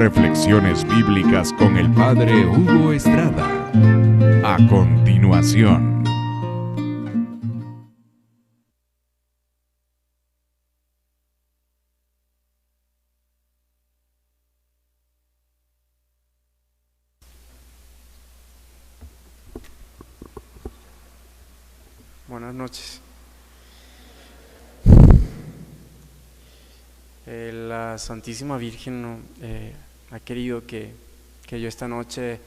Reflexiones bíblicas con el Padre Hugo Estrada. A continuación. Buenas noches. La Santísima Virgen ha querido que yo esta noche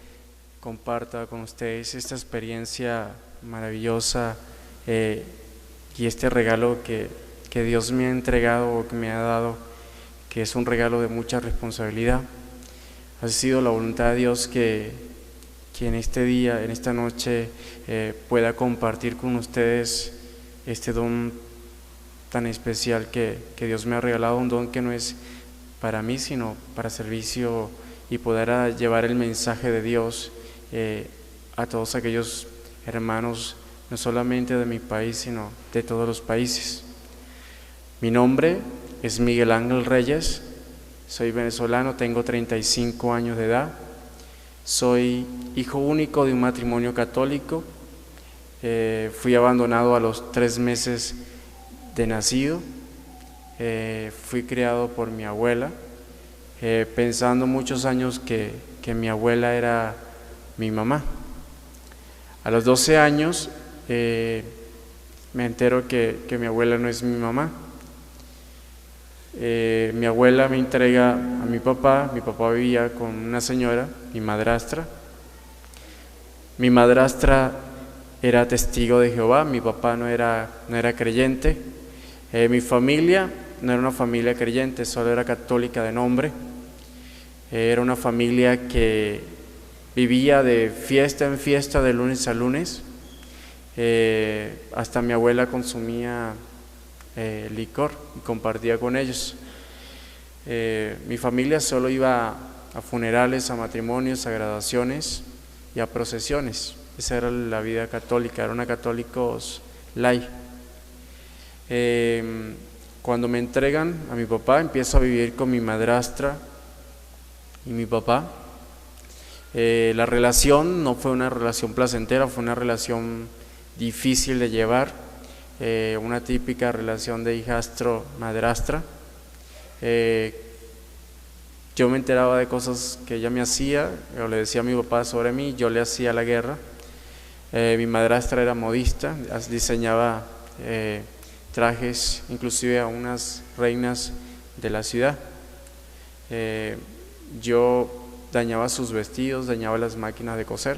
comparta con ustedes esta experiencia maravillosa y este regalo que Dios me ha entregado o que me ha dado, que es un regalo de mucha responsabilidad. Ha sido la voluntad de Dios que en este día, en esta noche, pueda compartir con ustedes este don tan especial que Dios me ha regalado, un don que no es para mí, sino para servicio y poder llevar el mensaje de Dios a todos aquellos hermanos, no solamente de mi país, sino de todos los países. Mi nombre es Miguel Ángel Reyes, soy venezolano, tengo 35 años de edad, soy hijo único de un matrimonio católico, fui abandonado a los 3 meses de nacido, fui criado por mi abuela, pensando muchos años que mi abuela era mi mamá. A los 12 años me entero que mi abuela no es mi mamá. Mi abuela me entrega a mi papá vivía con una señora, mi madrastra. Mi madrastra era testigo de Jehová, mi papá no era creyente. Mi familia no era una familia creyente, solo era católica de nombre. Era una familia que vivía de fiesta en fiesta, de lunes a lunes. Hasta mi abuela consumía licor y compartía con ellos. Mi familia solo iba a funerales, a matrimonios, a graduaciones y a procesiones. Esa era la vida católica, eran una católicos lay. Cuando me entregan a mi papá, empiezo a vivir con mi madrastra y mi papá. La relación no fue una relación placentera, fue una relación difícil de llevar, una típica relación de hijastro-madrastra. Yo me enteraba de cosas que ella me hacía, o le decía a mi papá sobre mí, yo le hacía la guerra. Mi madrastra era modista, diseñaba trajes, inclusive a unas reinas de la ciudad. Yo dañaba sus vestidos, dañaba las máquinas de coser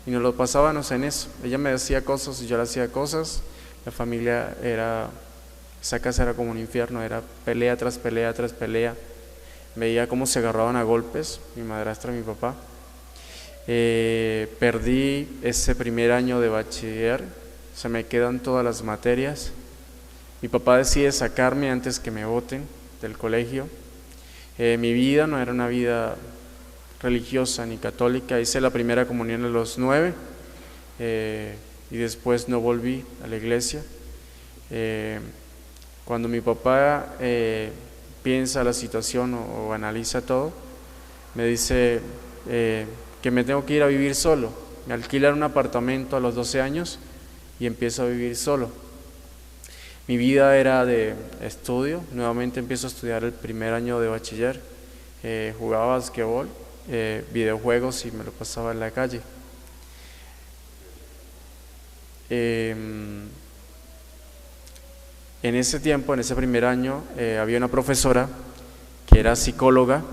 y nos lo pasábamos en eso. Ella me decía cosas y yo le hacía cosas. La familia esa casa era como un infierno, era pelea tras pelea tras pelea. Veía cómo se agarraban a golpes, mi madrastra y mi papá. Perdí ese primer año de bachiller, se me quedan todas las materias. Mi papá decide sacarme antes que me boten del colegio. Mi vida no era una vida religiosa ni católica, hice la primera comunión a los 9 y después no volví a la iglesia. Cuando mi papá piensa la situación o analiza todo, me dice que me tengo que ir a vivir solo. Me alquilan un apartamento a los 12 años y empiezo a vivir solo. Mi vida era de estudio, nuevamente empiezo a estudiar el primer año de bachiller, jugaba basquetbol, videojuegos y me lo pasaba en la calle. En ese tiempo, en ese primer año, había una profesora que era psicóloga.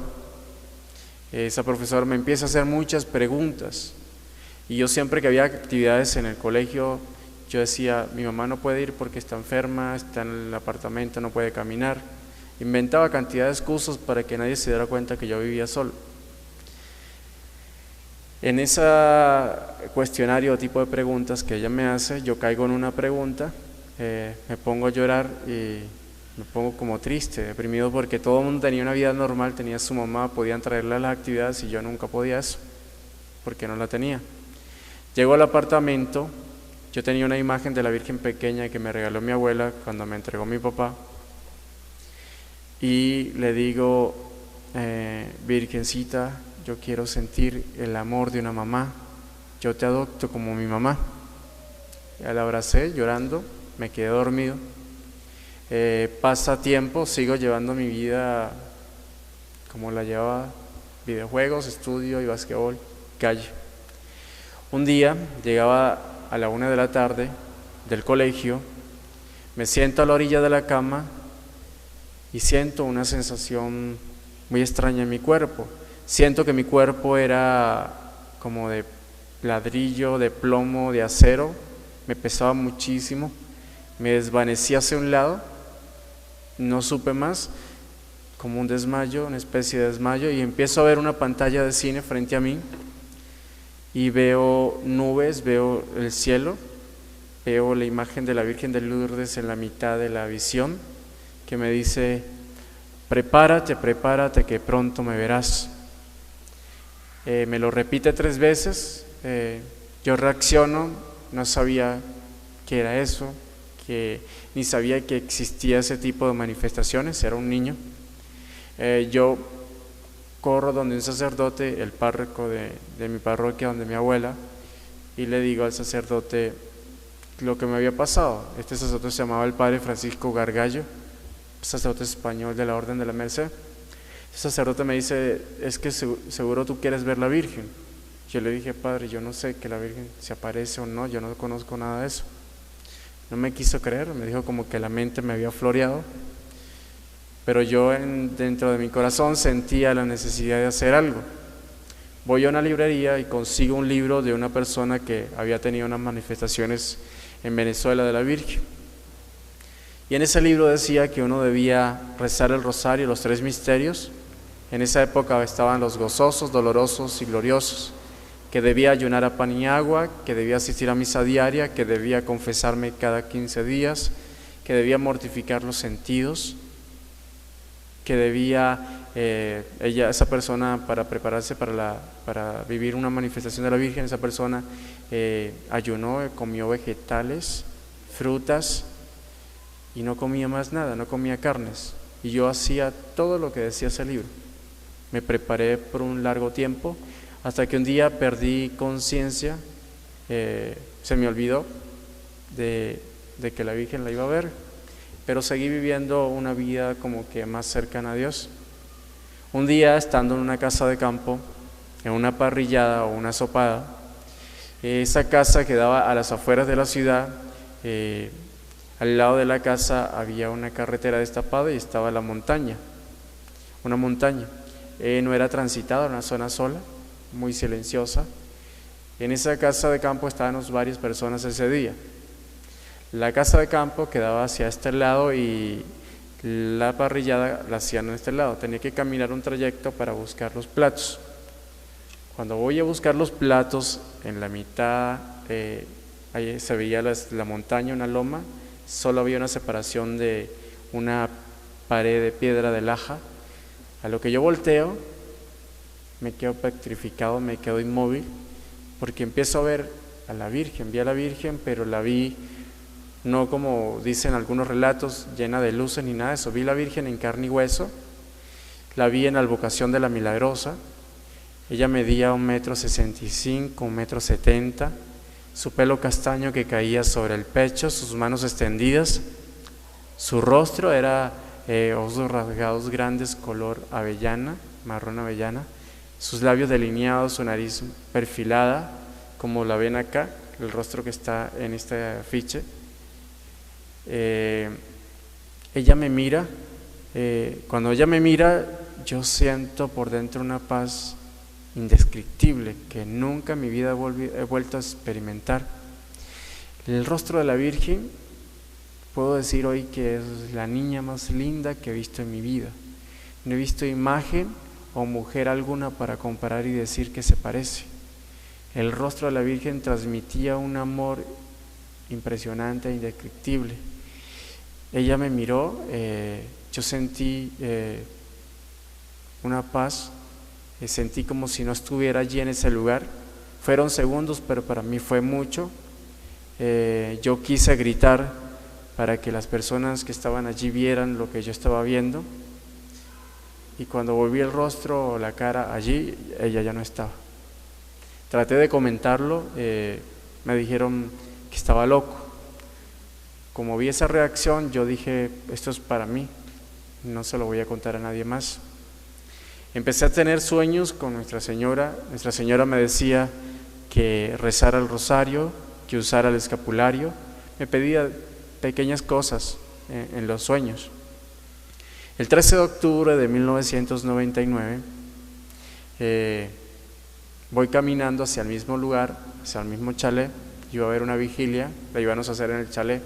Esa profesora me empieza a hacer muchas preguntas y yo siempre que había actividades en el colegio, yo decía, mi mamá no puede ir porque está enferma, está en el apartamento, no puede caminar. Inventaba cantidad de excusas para que nadie se diera cuenta que yo vivía solo. En ese cuestionario tipo de preguntas que ella me hace, yo caigo en una pregunta, me pongo a llorar y me pongo como triste, deprimido, porque todo el mundo tenía una vida normal, tenía su mamá, podían traerle a las actividades y yo nunca podía eso, porque no la tenía. Llego al apartamento, yo tenía una imagen de la Virgen pequeña que me regaló mi abuela cuando me entregó mi papá, y le digo, Virgencita, yo quiero sentir el amor de una mamá, yo te adopto como mi mamá. Ya la abracé llorando, me quedé dormido. Pasa tiempo, sigo llevando mi vida como la llevaba: videojuegos, estudio y basquetbol, calle. Un día llegaba a la 1 de la tarde del colegio, me siento a la orilla de la cama y siento una sensación muy extraña en mi cuerpo. Siento que mi cuerpo era como de ladrillo, de plomo, de acero, me pesaba muchísimo, me desvanecí hacia un lado, no supe más, como un desmayo, una especie de desmayo, y empiezo a ver una pantalla de cine frente a mí y veo nubes, veo el cielo, veo la imagen de la Virgen de Lourdes en la mitad de la visión, que me dice: prepárate, prepárate, que pronto me verás. Me lo repite 3 veces, yo reacciono, no sabía qué era eso, ni sabía que existía ese tipo de manifestaciones, era un niño. Yo corro donde un sacerdote, el párroco de mi parroquia, donde mi abuela, y le digo al sacerdote lo que me había pasado. Este sacerdote se llamaba el padre Francisco Gargallo, sacerdote español de la Orden de la Merced. El sacerdote me dice: es que seguro tú quieres ver la Virgen. Yo le dije: padre, yo no sé que la Virgen se aparece o no, yo no conozco nada de eso. No me quiso creer, me dijo como que la mente me había floreado, pero yo dentro de mi corazón sentía la necesidad de hacer algo. Voy a una librería y consigo un libro de una persona que había tenido unas manifestaciones en Venezuela de la Virgen. Y en ese libro decía que uno debía rezar el rosario, los 3 misterios. En esa época estaban los gozosos, dolorosos y gloriosos, que debía ayunar a pan y agua, que debía asistir a misa diaria, que debía confesarme cada 15 días, que debía mortificar los sentidos, que debía, esa persona, para prepararse para vivir una manifestación de la Virgen, esa persona ayunó, comió vegetales, frutas, y no comía más nada, no comía carnes. Y yo hacía todo lo que decía ese libro. Me preparé por un largo tiempo, hasta que un día perdí conciencia, se me olvidó de que la Virgen la iba a ver, pero seguí viviendo una vida como que más cercana a Dios. Un día, estando en una casa de campo, en una parrillada o una sopada, esa casa quedaba a las afueras de la ciudad. Al lado de la casa había una carretera destapada y estaba la montaña, una montaña. No era transitada, era una zona sola, muy silenciosa. En esa casa de campo estábamos varias personas ese día. La casa de campo quedaba hacia este lado y la parrillada la hacían en este lado. Tenía que caminar un trayecto para buscar los platos. Cuando voy a buscar los platos, en la mitad ahí se veía la montaña, una loma. Solo había una separación de una pared de piedra de laja. A lo que yo volteo, me quedo petrificado, me quedo inmóvil, porque empiezo a ver a la Virgen. Vi a la Virgen, pero la vi no como dicen algunos relatos, llena de luces ni nada de eso. Vi a la Virgen en carne y hueso. La vi en la advocación de la Milagrosa. Ella medía 1,65 m, 1,70 m. Su pelo castaño que caía sobre el pecho, sus manos extendidas, su rostro era ojos rasgados grandes, color avellana, marrón avellana, sus labios delineados, su nariz perfilada, como la ven acá, el rostro que está en este afiche. Ella me mira, cuando ella me mira, yo siento por dentro una paz indescriptible que nunca en mi vida he vuelto a experimentar. El rostro de la Virgen, puedo decir hoy que es la niña más linda que he visto en mi vida. No he visto imagen o mujer alguna para comparar y decir que se parece. El rostro de la Virgen transmitía un amor impresionante e indescriptible. Ella me miró, yo sentí una paz. Sentí como si no estuviera allí en ese lugar. Fueron segundos, pero para mí fue mucho. Yo quise gritar para que las personas que estaban allí vieran lo que yo estaba viendo. y cuando volví el rostro o la cara allí, ella ya no estaba. Traté de comentarlo, me dijeron que estaba loco. Como vi esa reacción, yo dije, esto es para mí, no se lo voy a contar a nadie más. Empecé a tener sueños con Nuestra Señora. Nuestra Señora me decía que rezara el rosario, que usara el escapulario. Me pedía pequeñas cosas en los sueños. El 13 de octubre de 1999, voy caminando hacia el mismo lugar, hacia el mismo chalet. Iba a haber una vigilia, la íbamos a hacer en el chalet.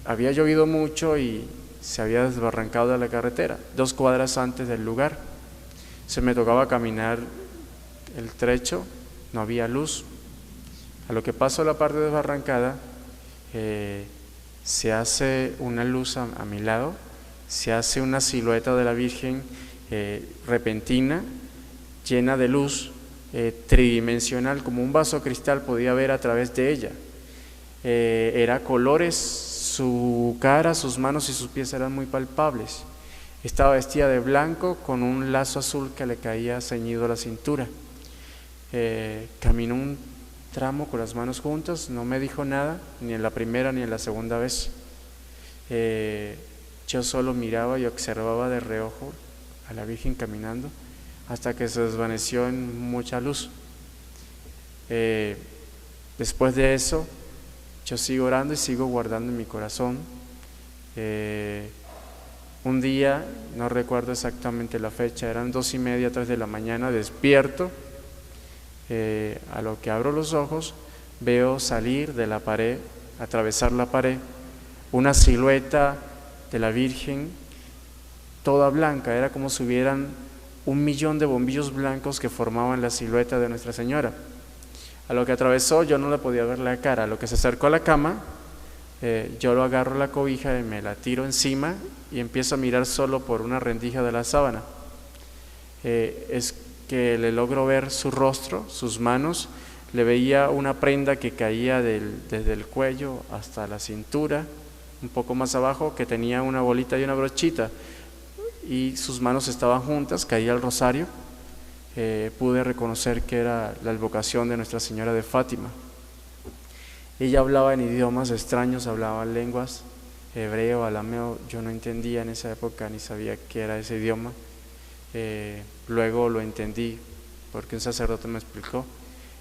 Había llovido mucho y se había desbarrancado de la carretera, 2 cuadras antes del lugar. Se me tocaba caminar el trecho, no había luz. A lo que paso a la parte desbarrancada, se hace una luz a mi lado, se hace una silueta de la Virgen repentina, llena de luz, tridimensional, como un vaso cristal podía ver a través de ella. Era colores, su cara, sus manos y sus pies eran muy palpables. Estaba vestida de blanco con un lazo azul que le caía ceñido a la cintura. Caminó un tramo con las manos juntas, no me dijo nada, ni en la primera ni en la segunda vez. Yo solo miraba y observaba de reojo a la Virgen caminando hasta que se desvaneció en mucha luz. Después de eso, yo sigo orando y sigo guardando en mi corazón. Un día, no recuerdo exactamente la fecha, eran 2:30, 3 de la mañana, despierto. A lo que abro los ojos, veo salir de la pared, atravesar la pared, una silueta de la Virgen toda blanca. Era como si hubieran 1.000.000 de bombillos blancos que formaban la silueta de Nuestra Señora. A lo que atravesó, yo no le podía ver la cara. A lo que se acercó a la cama, yo lo agarro la cobija y me la tiro encima y empiezo a mirar solo por una rendija de la sábana. Es que le logro ver su rostro, sus manos. Le veía una prenda que caía desde el cuello hasta la cintura, un poco más abajo, que tenía una bolita y una brochita, y sus manos estaban juntas, caía el rosario. Pude reconocer que era la advocación de Nuestra Señora de Fátima. Ella hablaba en idiomas extraños, hablaba en lenguas, hebreo, arameo. Yo no entendía en esa época ni sabía qué era ese idioma. Luego lo entendí porque un sacerdote me explicó.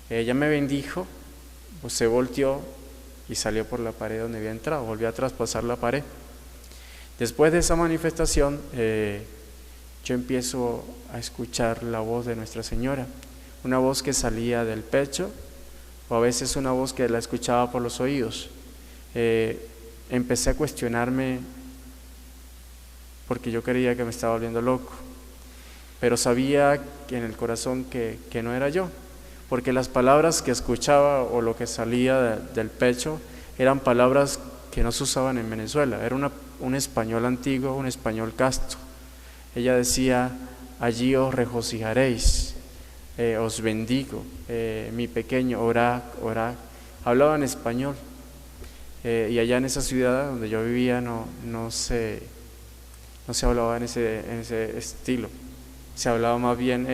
Ella me bendijo, pues se volteó y salió por la pared donde había entrado, volvió a traspasar la pared. Después de esa manifestación, yo empiezo a escuchar la voz de Nuestra Señora, una voz que salía del pecho, o a veces una voz que la escuchaba por los oídos. Empecé a cuestionarme porque yo creía que me estaba volviendo loco, pero sabía que en el corazón que no era yo, porque las palabras que escuchaba o lo que salía del pecho eran palabras que no se usaban en Venezuela. Era un español antiguo, un español casto. Ella decía: allí os regocijaréis, os bendigo, mi pequeño, orad, orad. Hablaba en español. Y allá en esa ciudad donde yo vivía no se hablaba en ese estilo. Se hablaba más bien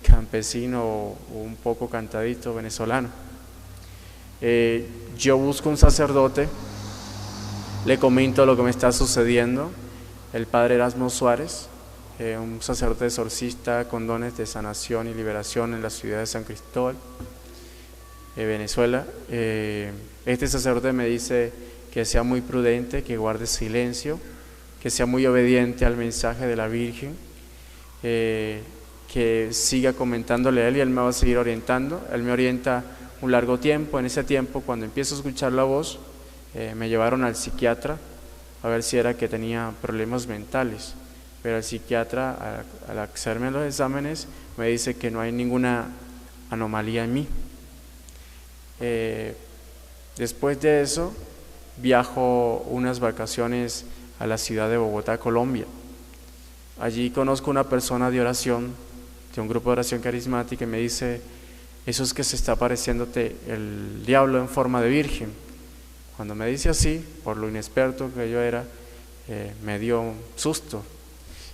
campesino o un poco cantadito venezolano. Yo busco un sacerdote, le comento lo que me está sucediendo. El padre Erasmo Suárez, un sacerdote exorcista con dones de sanación y liberación en la ciudad de San Cristóbal, Venezuela. Este sacerdote me dice que sea muy prudente, que guarde silencio, que sea muy obediente al mensaje de la Virgen, que siga comentándole a él y él me va a seguir orientando. Él me orienta un largo tiempo. En ese tiempo, cuando empiezo a escuchar la voz, me llevaron al psiquiatra a ver si era que tenía problemas mentales, pero el psiquiatra, al hacerme los exámenes, me dice que no hay ninguna anomalía en mí. Después de eso, viajo unas vacaciones a la ciudad de Bogotá, Colombia. Allí conozco una persona de oración, de un grupo de oración carismática, y me dice: eso es que se está apareciéndote el diablo en forma de virgen. Cuando me dice así, por lo inexperto que yo era, me dio un susto.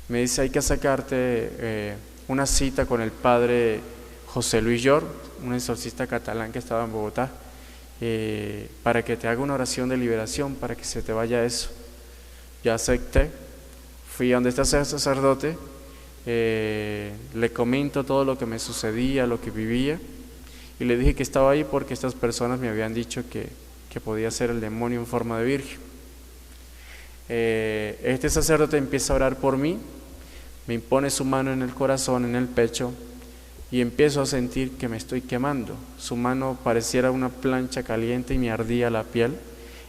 Me dice, hay que sacarte una cita con el padre José Luis Llor, un exorcista catalán que estaba en Bogotá, para que te haga una oración de liberación, para que se te vaya eso. Yo acepté, fui a donde está ese sacerdote, le comento todo lo que me sucedía, lo que vivía, y le dije que estaba ahí porque estas personas me habían dicho que podía ser el demonio en forma de virgen. Este sacerdote empieza a orar por mí, me impone su mano en el corazón, en el pecho, y empiezo a sentir que me estoy quemando. Su mano pareciera una plancha caliente y me ardía la piel.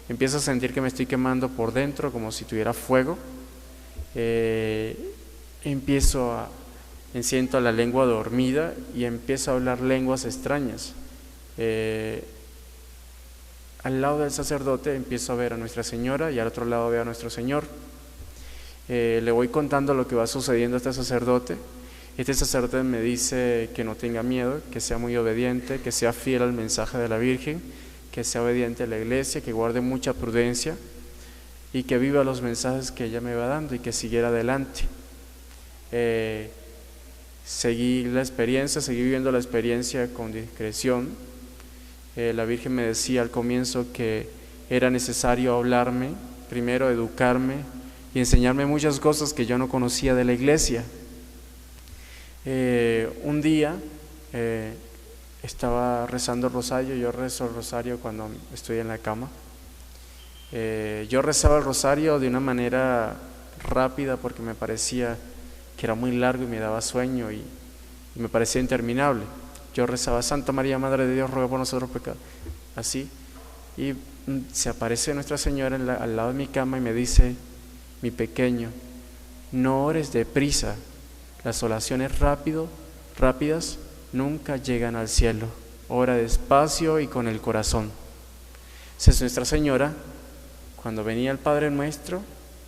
Empiezo a sentir que me estoy quemando por dentro como si tuviera fuego. Siento la lengua dormida y empiezo a hablar lenguas extrañas. Al lado del sacerdote empiezo a ver a Nuestra Señora y al otro lado veo a Nuestro Señor. Le voy contando lo que va sucediendo a este sacerdote. Este sacerdote me dice que no tenga miedo, que sea muy obediente, que sea fiel al mensaje de la Virgen, que sea obediente a la iglesia, que guarde mucha prudencia y que viva los mensajes que ella me va dando y que siguiera adelante. Seguí viviendo la experiencia con discreción. La Virgen me decía al comienzo que era necesario hablarme, primero educarme y enseñarme muchas cosas que yo no conocía de la iglesia. Un día estaba rezando el rosario. Yo rezo el rosario cuando estoy en la cama. Yo rezaba el rosario de una manera rápida porque me parecía que era muy largo y me daba sueño y me parecía interminable. Yo rezaba, Santa María, Madre de Dios, ruega por nosotros pecadores, así, y se aparece Nuestra Señora al lado de mi cama y me dice, mi pequeño, no ores deprisa, las oraciones rápidas nunca llegan al cielo, ora despacio y con el corazón. Entonces Nuestra Señora, cuando venía el Padre Nuestro,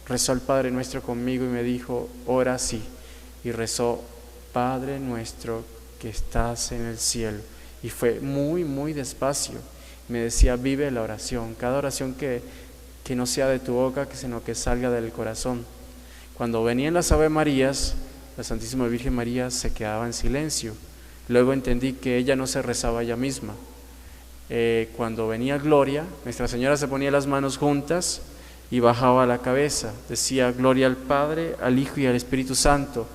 rezó el Padre Nuestro conmigo y me dijo, ora así, y rezó, Padre Nuestro que estás en el cielo, y fue muy, muy despacio. Me decía, vive la oración, cada oración que no sea de tu boca, sino que salga del corazón. Cuando venían las Ave Marías, la Santísima Virgen María se quedaba en silencio. Luego entendí que ella no se rezaba ella misma. Cuando venía Gloria, Nuestra Señora se ponía las manos juntas y bajaba la cabeza, decía Gloria al Padre, al Hijo y al Espíritu Santo,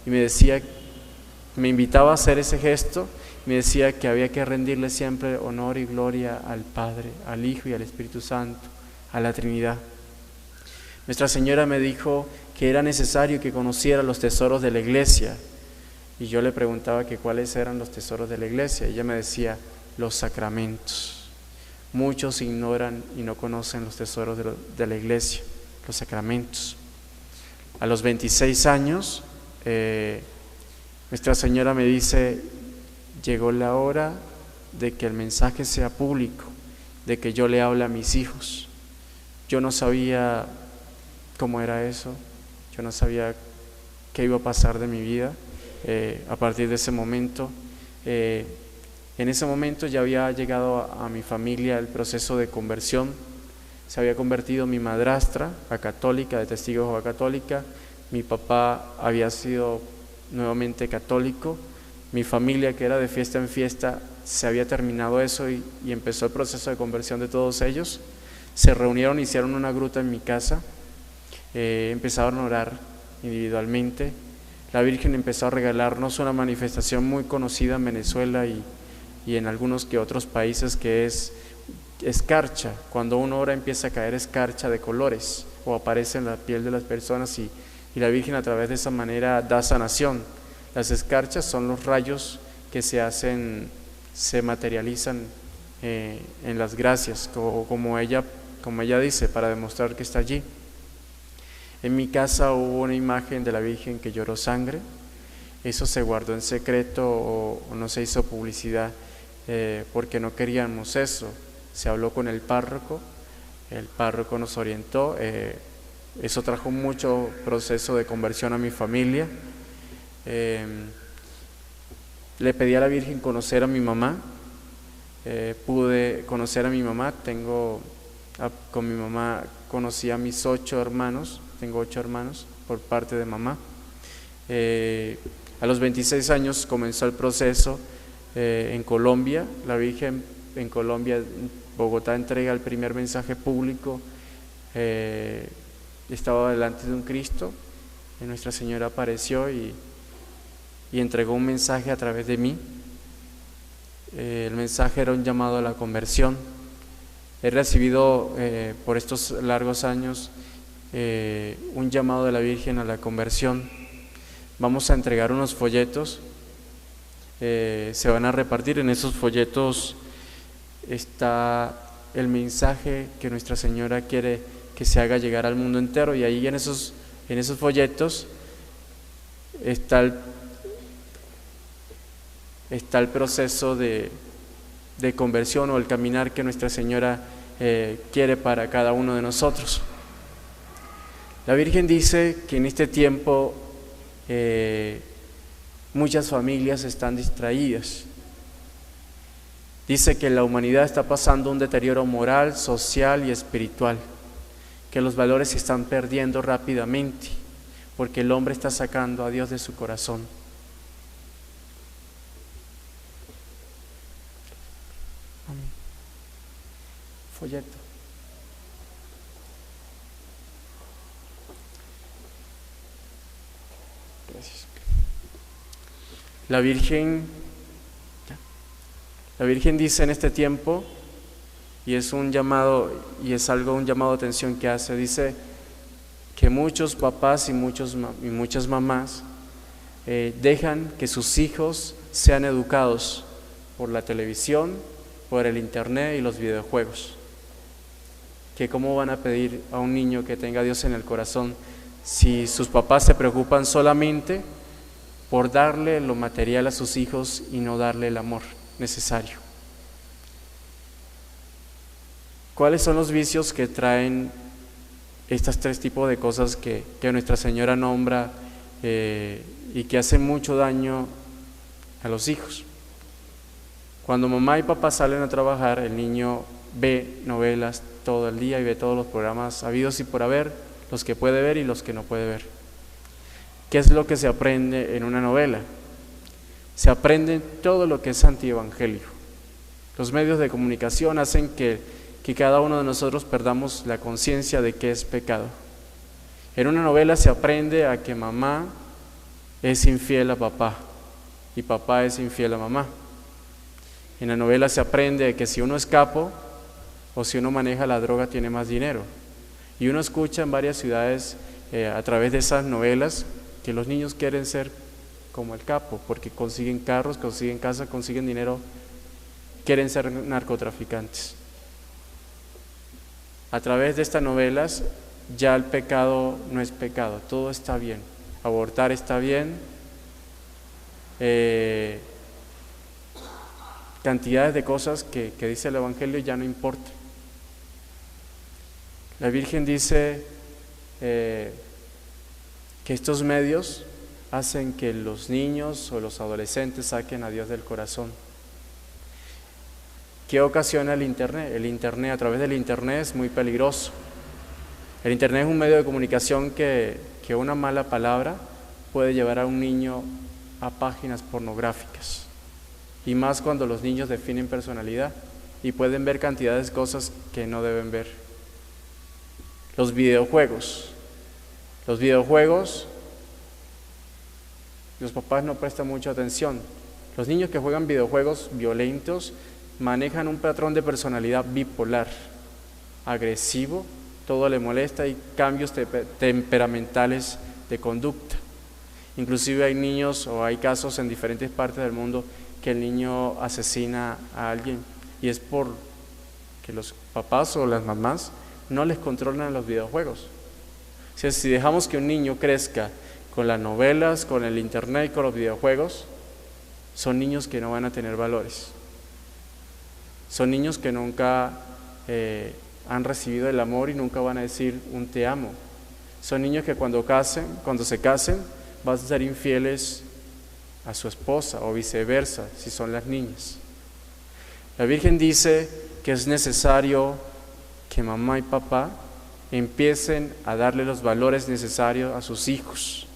y me invitaba a hacer ese gesto, me decía que había que rendirle siempre honor y gloria al Padre, al Hijo y al Espíritu Santo, a la Trinidad. Nuestra Señora me dijo que era necesario que conociera los tesoros de la iglesia, y yo le preguntaba que cuáles eran los tesoros de la iglesia, y ella me decía, los sacramentos. Muchos ignoran y no conocen los tesoros de la iglesia, los sacramentos. A los 26 años, Nuestra Señora me dice, llegó la hora de que el mensaje sea público, de que yo le hable a mis hijos. Yo no sabía cómo era eso, yo no sabía qué iba a pasar de mi vida a partir de ese momento. En ese momento ya había llegado a mi familia el proceso de conversión. Se había convertido mi madrastra a católica, de Testigo de Jehová católica. Mi papá había sido nuevamente católico. Mi familia, que era de fiesta en fiesta, se había terminado eso y empezó el proceso de conversión de todos ellos. Se reunieron, hicieron una gruta en mi casa, empezaron a orar individualmente. La Virgen empezó a regalarnos una manifestación muy conocida en Venezuela y en algunos que otros países, que es escarcha. Cuando uno ora empieza a caer escarcha de colores o aparece en la piel de las personas y la Virgen a través de esa manera da sanación. Las escarchas son los rayos que se materializan en las gracias, como ella dice, para demostrar que está allí. En mi casa hubo una imagen de la Virgen que lloró sangre. Eso se guardó en secreto o no se hizo publicidad porque no queríamos eso. Se habló con el párroco nos orientó. Eso trajo mucho proceso de conversión a mi familia. Le pedí a la Virgen conocer a mi mamá. Pude conocer a mi mamá. Con mi mamá conocí a mis 8 hermanos. Tengo 8 hermanos por parte de mamá. A los 26 años comenzó el proceso en Colombia. La Virgen en Colombia, Bogotá, entrega el primer mensaje público. Estaba delante de un Cristo y Nuestra Señora apareció y entregó un mensaje a través de mí. El mensaje era un llamado a la conversión. He recibido por estos largos años un llamado de la Virgen a la conversión. Vamos a entregar unos folletos, se van a repartir. En esos folletos está el mensaje que Nuestra Señora quiere que se haga llegar al mundo entero, y ahí en esos folletos está el proceso de conversión o el caminar que Nuestra Señora quiere para cada uno de nosotros. La Virgen dice que en este tiempo muchas familias están distraídas. Dice que la humanidad está pasando un deterioro moral, social y espiritual, que los valores se están perdiendo rápidamente porque el hombre está sacando a Dios de su corazón. Folleto. Gracias. La Virgen dice en este tiempo, y es un llamado, y es un llamado de atención que hace, dice que muchos papás y muchas mamás dejan que sus hijos sean educados por la televisión, por el internet y los videojuegos. Que cómo van a pedir a un niño que tenga a Dios en el corazón si sus papás se preocupan solamente por darle lo material a sus hijos y no darle el amor necesario. ¿Cuáles son los vicios que traen estos tres tipos de cosas que Nuestra Señora nombra y que hacen mucho daño a los hijos? Cuando mamá y papá salen a trabajar, el niño ve novelas todo el día y ve todos los programas habidos y por haber, los que puede ver y los que no puede ver. ¿Qué es lo que se aprende en una novela? Se aprende todo lo que es antievangelio. Los medios de comunicación hacen que cada uno de nosotros perdamos la conciencia de qué es pecado. En una novela se aprende a que mamá es infiel a papá y papá es infiel a mamá. En la novela se aprende que si uno es capo o si uno maneja la droga tiene más dinero. Y uno escucha en varias ciudades a través de esas novelas que los niños quieren ser como el capo porque consiguen carros, consiguen casa, consiguen dinero, quieren ser narcotraficantes. A través de estas novelas ya el pecado no es pecado, todo está bien. Abortar está bien, cantidades de cosas que dice el Evangelio ya no importa. La Virgen dice que estos medios hacen que los niños o los adolescentes saquen a Dios del corazón. ¿Qué ocasiona el Internet? El Internet, a través del Internet es muy peligroso. El Internet es un medio de comunicación que una mala palabra puede llevar a un niño a páginas pornográficas. Y más cuando los niños definen personalidad y pueden ver cantidades de cosas que no deben ver. Los videojuegos, los papás no prestan mucha atención. Los niños que juegan videojuegos violentos manejan un patrón de personalidad bipolar, agresivo, todo le molesta y cambios temperamentales de conducta. Inclusive hay niños o hay casos en diferentes partes del mundo que el niño asesina a alguien y es por que los papás o las mamás no les controlan los videojuegos. O sea, si dejamos que un niño crezca con las novelas, con el internet y con los videojuegos, son niños que no van a tener valores. Son niños que nunca han recibido el amor y nunca van a decir un te amo. Son niños que cuando se casen, van a ser infieles a su esposa o viceversa, si son las niñas. La Virgen dice que es necesario que mamá y papá empiecen a darle los valores necesarios a sus hijos.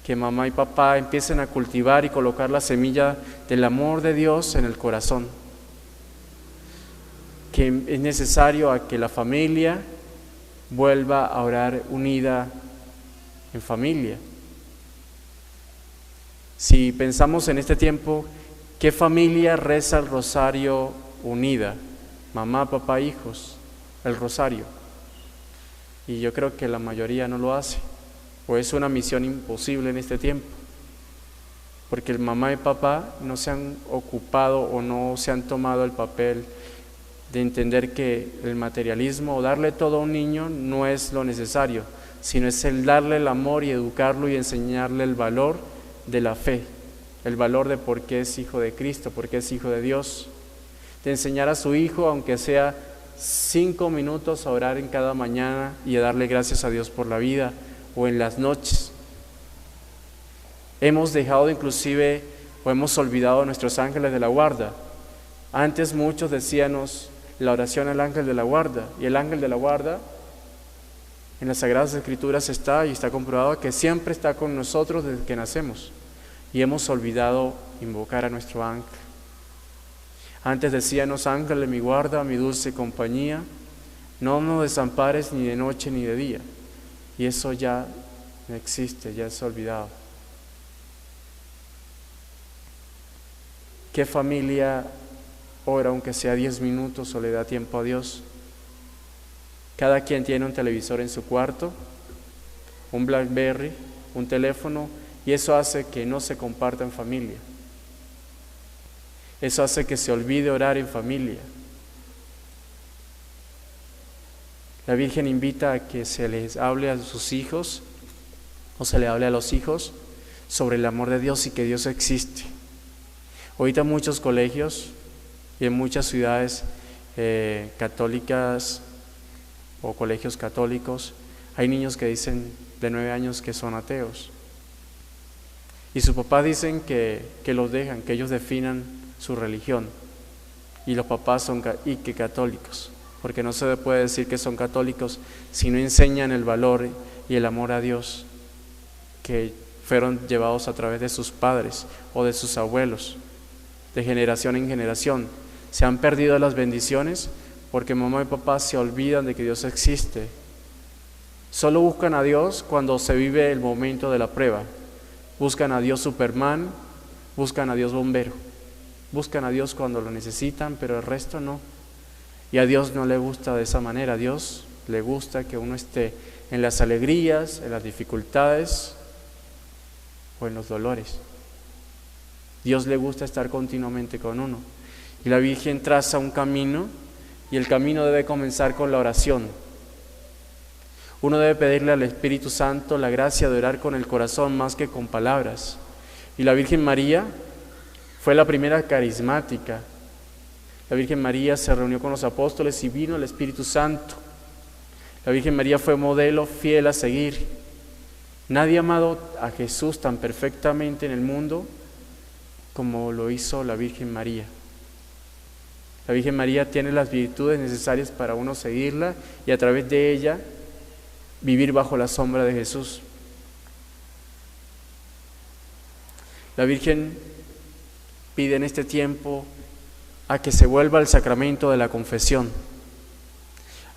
que mamá y papá empiecen a cultivar y colocar la semilla del amor de Dios en el corazón. Que es necesario a que la familia vuelva a orar unida en familia. Si pensamos en este tiempo, ¿qué familia reza el rosario unida? Mamá, papá, hijos, el rosario. Y yo creo que la mayoría no lo hace, o es una misión imposible en este tiempo, porque el mamá y papá no se han ocupado o no se han tomado el papel de entender que el materialismo o darle todo a un niño no es lo necesario, sino es el darle el amor y educarlo y enseñarle el valor de la fe, el valor de por qué es hijo de Cristo, por qué es hijo de Dios, de enseñar a su hijo, aunque sea 5 minutos, a orar en cada mañana y a darle gracias a Dios por la vida, o en las noches. Hemos dejado inclusive, o hemos olvidado a nuestros ángeles de la guarda. Antes muchos decíamos la oración al ángel de la guarda, y el ángel de la guarda en las Sagradas Escrituras está, y está comprobado que siempre está con nosotros desde que nacemos, y hemos olvidado invocar a nuestro ángel. Antes decíamos: ángel de mi guarda, mi dulce compañía, no nos desampares ni de noche ni de día, y eso ya no existe, ya es olvidado. ¿Qué familia ora aunque sea 10 minutos o le da tiempo a Dios? Cada quien tiene un televisor en su cuarto, un BlackBerry, un teléfono, y eso hace que no se comparta en familia. Eso hace que se olvide orar en familia. La Virgen invita a que se les hable a sus hijos, o se le hable a los hijos, sobre el amor de Dios y que Dios existe. Ahorita en muchos colegios y en muchas ciudades católicas o colegios católicos, hay niños que dicen de 9 años que son ateos. Y sus papás dicen que los dejan, que ellos definan su religión. Y los papás son que católicos, porque no se puede decir que son católicos si no enseñan el valor y el amor a Dios que fueron llevados a través de sus padres o de sus abuelos, de generación en generación. Se han perdido las bendiciones porque mamá y papá se olvidan de que Dios existe. Solo buscan a Dios cuando se vive el momento de la prueba. Buscan a Dios Superman, buscan a Dios bombero, buscan a Dios cuando lo necesitan, pero el resto no. Y a Dios no le gusta de esa manera. A Dios le gusta que uno esté en las alegrías, en las dificultades o en los dolores. Dios le gusta estar continuamente con uno. Y la Virgen traza un camino, y el camino debe comenzar con la oración. Uno debe pedirle al Espíritu Santo la gracia de orar con el corazón más que con palabras. Y la Virgen María fue la primera carismática. La Virgen María se reunió con los apóstoles y vino el Espíritu Santo. La Virgen María fue modelo fiel a seguir. Nadie ha amado a Jesús tan perfectamente en el mundo como lo hizo la Virgen María. La Virgen María tiene las virtudes necesarias para uno seguirla y a través de ella vivir bajo la sombra de Jesús. La Virgen pide en este tiempo a que se vuelva al sacramento de la confesión.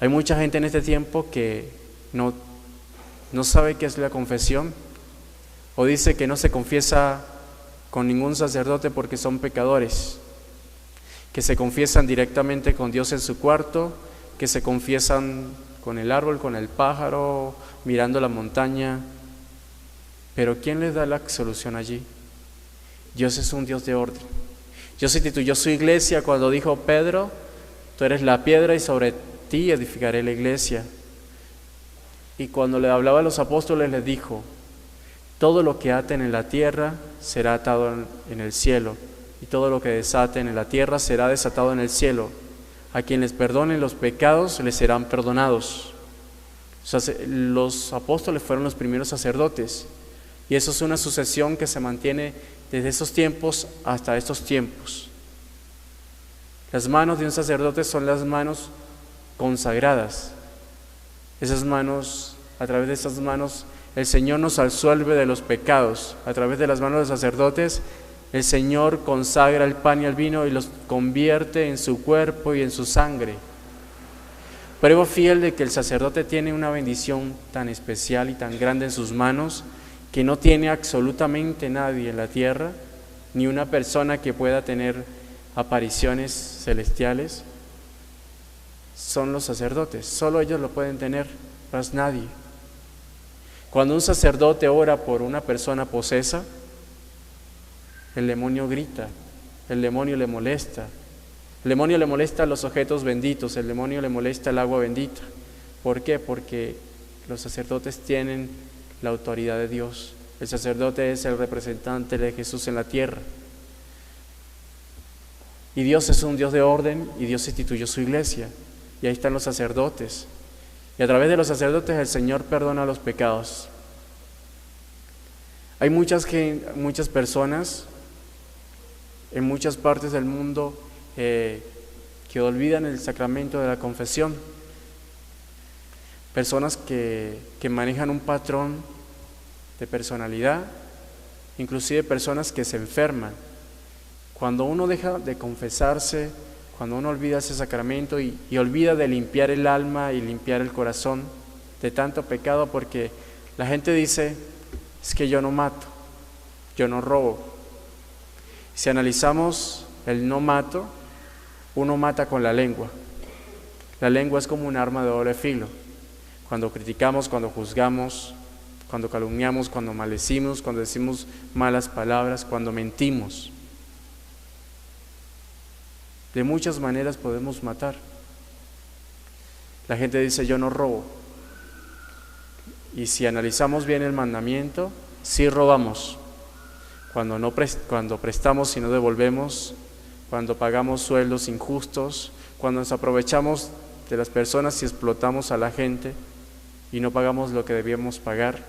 Hay mucha gente en este tiempo que no sabe qué es la confesión, o dice que no se confiesa con ningún sacerdote porque son pecadores, que se confiesan directamente con Dios en su cuarto, que se confiesan con el árbol, con el pájaro, mirando la montaña. Pero ¿quién les da la solución allí? Dios es un Dios de orden. Dios instituyó su iglesia cuando dijo: Pedro, tú eres la piedra y sobre ti edificaré la iglesia. Y cuando le hablaba a los apóstoles les dijo: todo lo que aten en la tierra será atado en el cielo, y todo lo que desaten en la tierra será desatado en el cielo. A quien les perdonen los pecados les serán perdonados. O sea, los apóstoles fueron los primeros sacerdotes, y eso es una sucesión que se mantiene desde esos tiempos hasta estos tiempos. Las manos de un sacerdote son las manos consagradas. Esas manos, a través de esas manos, el Señor nos absuelve de los pecados. A través de las manos de los sacerdotes, el Señor consagra el pan y el vino y los convierte en su cuerpo y en su sangre. Prueba fiel de que el sacerdote tiene una bendición tan especial y tan grande en sus manos que no tiene absolutamente nadie en la tierra, ni una persona que pueda tener apariciones celestiales. Son los sacerdotes, solo ellos lo pueden tener, más nadie. Cuando un sacerdote ora por una persona posesa, el demonio grita, el demonio le molesta. El demonio le molesta los objetos benditos, el demonio le molesta el agua bendita. ¿Por qué? Porque los sacerdotes tienen la autoridad de Dios. El sacerdote es el representante de Jesús en la tierra. Y Dios es un Dios de orden y Dios instituyó su iglesia. Y ahí están los sacerdotes. Y a través de los sacerdotes el Señor perdona los pecados. Hay muchas personas en muchas partes del mundo que olvidan el sacramento de la confesión. Personas que manejan un patrón de personalidad, inclusive personas que se enferman. Cuando uno deja de confesarse, cuando uno olvida ese sacramento y olvida de limpiar el alma y limpiar el corazón de tanto pecado, porque la gente dice, es que yo no mato, yo no robo. Si analizamos el no mato, uno mata con la lengua. La lengua es como un arma de doble filo. Cuando criticamos, cuando juzgamos, cuando calumniamos, cuando maldecimos, cuando decimos malas palabras, cuando mentimos. De muchas maneras podemos matar. La gente dice, yo no robo. Y si analizamos bien el mandamiento, sí robamos. Cuando prestamos y no devolvemos, cuando pagamos sueldos injustos, cuando nos aprovechamos de las personas y explotamos a la gente y no pagamos lo que debíamos pagar.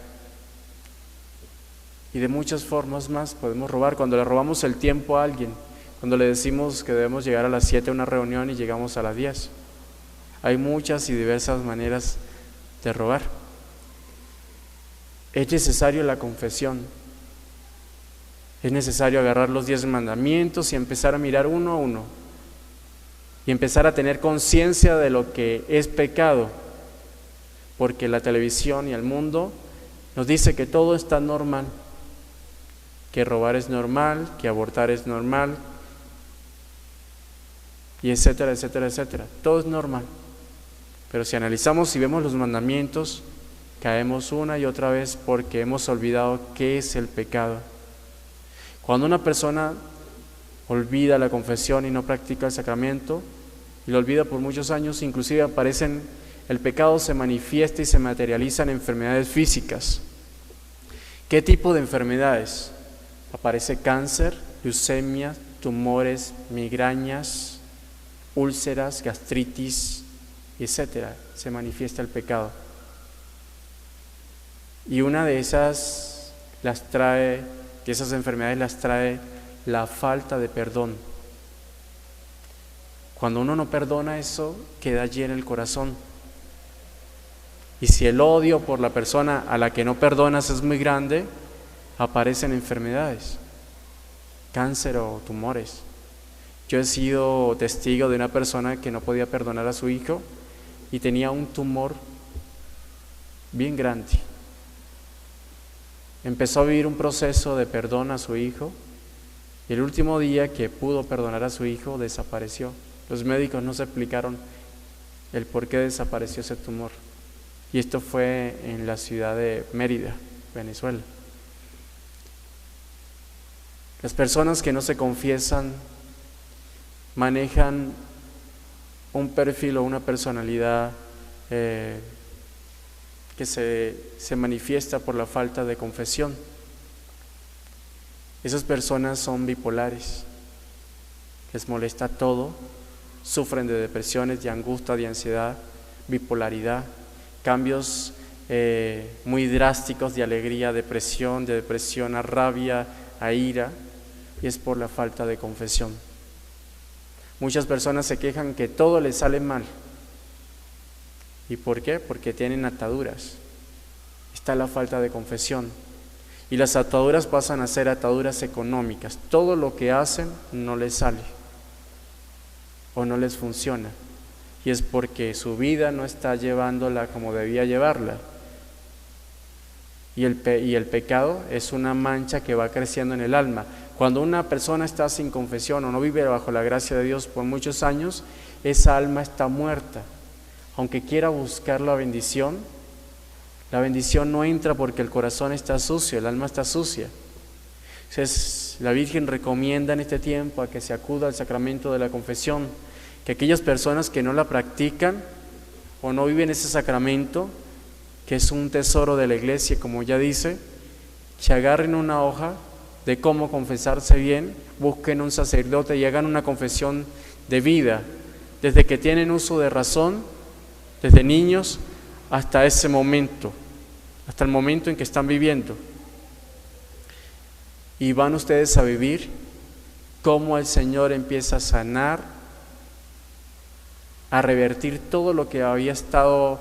Y de muchas formas más podemos robar. Cuando le robamos el tiempo a alguien, cuando le decimos que debemos llegar a las 7 a una reunión y llegamos a las 10. Hay muchas y diversas maneras de robar. Es necesario la confesión. Es necesario agarrar los 10 mandamientos y empezar a mirar uno a uno. Y empezar a tener conciencia de lo que es pecado. Porque la televisión y el mundo nos dice que todo está normal. Que robar es normal, que abortar es normal, y etcétera, etcétera, etcétera. Todo es normal. Pero si analizamos y vemos los mandamientos, caemos una y otra vez porque hemos olvidado qué es el pecado. Cuando una persona olvida la confesión y no practica el sacramento, y lo olvida por muchos años, inclusive el pecado se manifiesta y se materializa en enfermedades físicas. ¿Qué tipo de enfermedades? Aparece cáncer, leucemia, tumores, migrañas, úlceras, gastritis, etcétera. Se manifiesta el pecado. Y una de esas enfermedades las trae la falta de perdón. Cuando uno no perdona, eso queda allí en el corazón. Y si el odio por la persona a la que no perdonas es muy grande, aparecen enfermedades, cáncer o tumores. Yo he sido testigo de una persona que no podía perdonar a su hijo y tenía un tumor bien grande. Empezó a vivir un proceso de perdón a su hijo y el último día que pudo perdonar a su hijo desapareció. Los médicos no se explicaron el por qué desapareció ese tumor. Y esto fue en la ciudad de Mérida, Venezuela. Las personas que no se confiesan manejan un perfil o una personalidad que se manifiesta por la falta de confesión. Esas personas son bipolares, les molesta todo, sufren de depresiones, de angustia, de ansiedad, bipolaridad, cambios muy drásticos de alegría, de depresión a rabia, a ira, y es por la falta de confesión. Muchas personas se quejan que todo les sale mal. ¿Y por qué? Porque tienen ataduras. está la falta de confesión. Y las ataduras pasan a ser ataduras económicas. Todo lo que hacen no les sale o no les funciona. Y es porque su vida no está llevándola como debía llevarla. Y el pecado es una mancha que va creciendo en el alma. Cuando una persona está sin confesión o no vive bajo la gracia de Dios por muchos años, esa alma está muerta. Aunque quiera buscar la bendición no entra porque el corazón está sucio, el alma está sucia. Entonces, la Virgen recomienda en este tiempo a que se acuda al sacramento de la confesión, que aquellas personas que no la practican o no viven ese sacramento, que es un tesoro de la iglesia, como ya dice, que agarren una hoja de cómo confesarse bien, busquen un sacerdote y hagan una confesión de vida, desde que tienen uso de razón, desde niños hasta ese momento, hasta el momento en que están viviendo. Y van ustedes a vivir cómo el Señor empieza a sanar, a revertir todo lo que había estado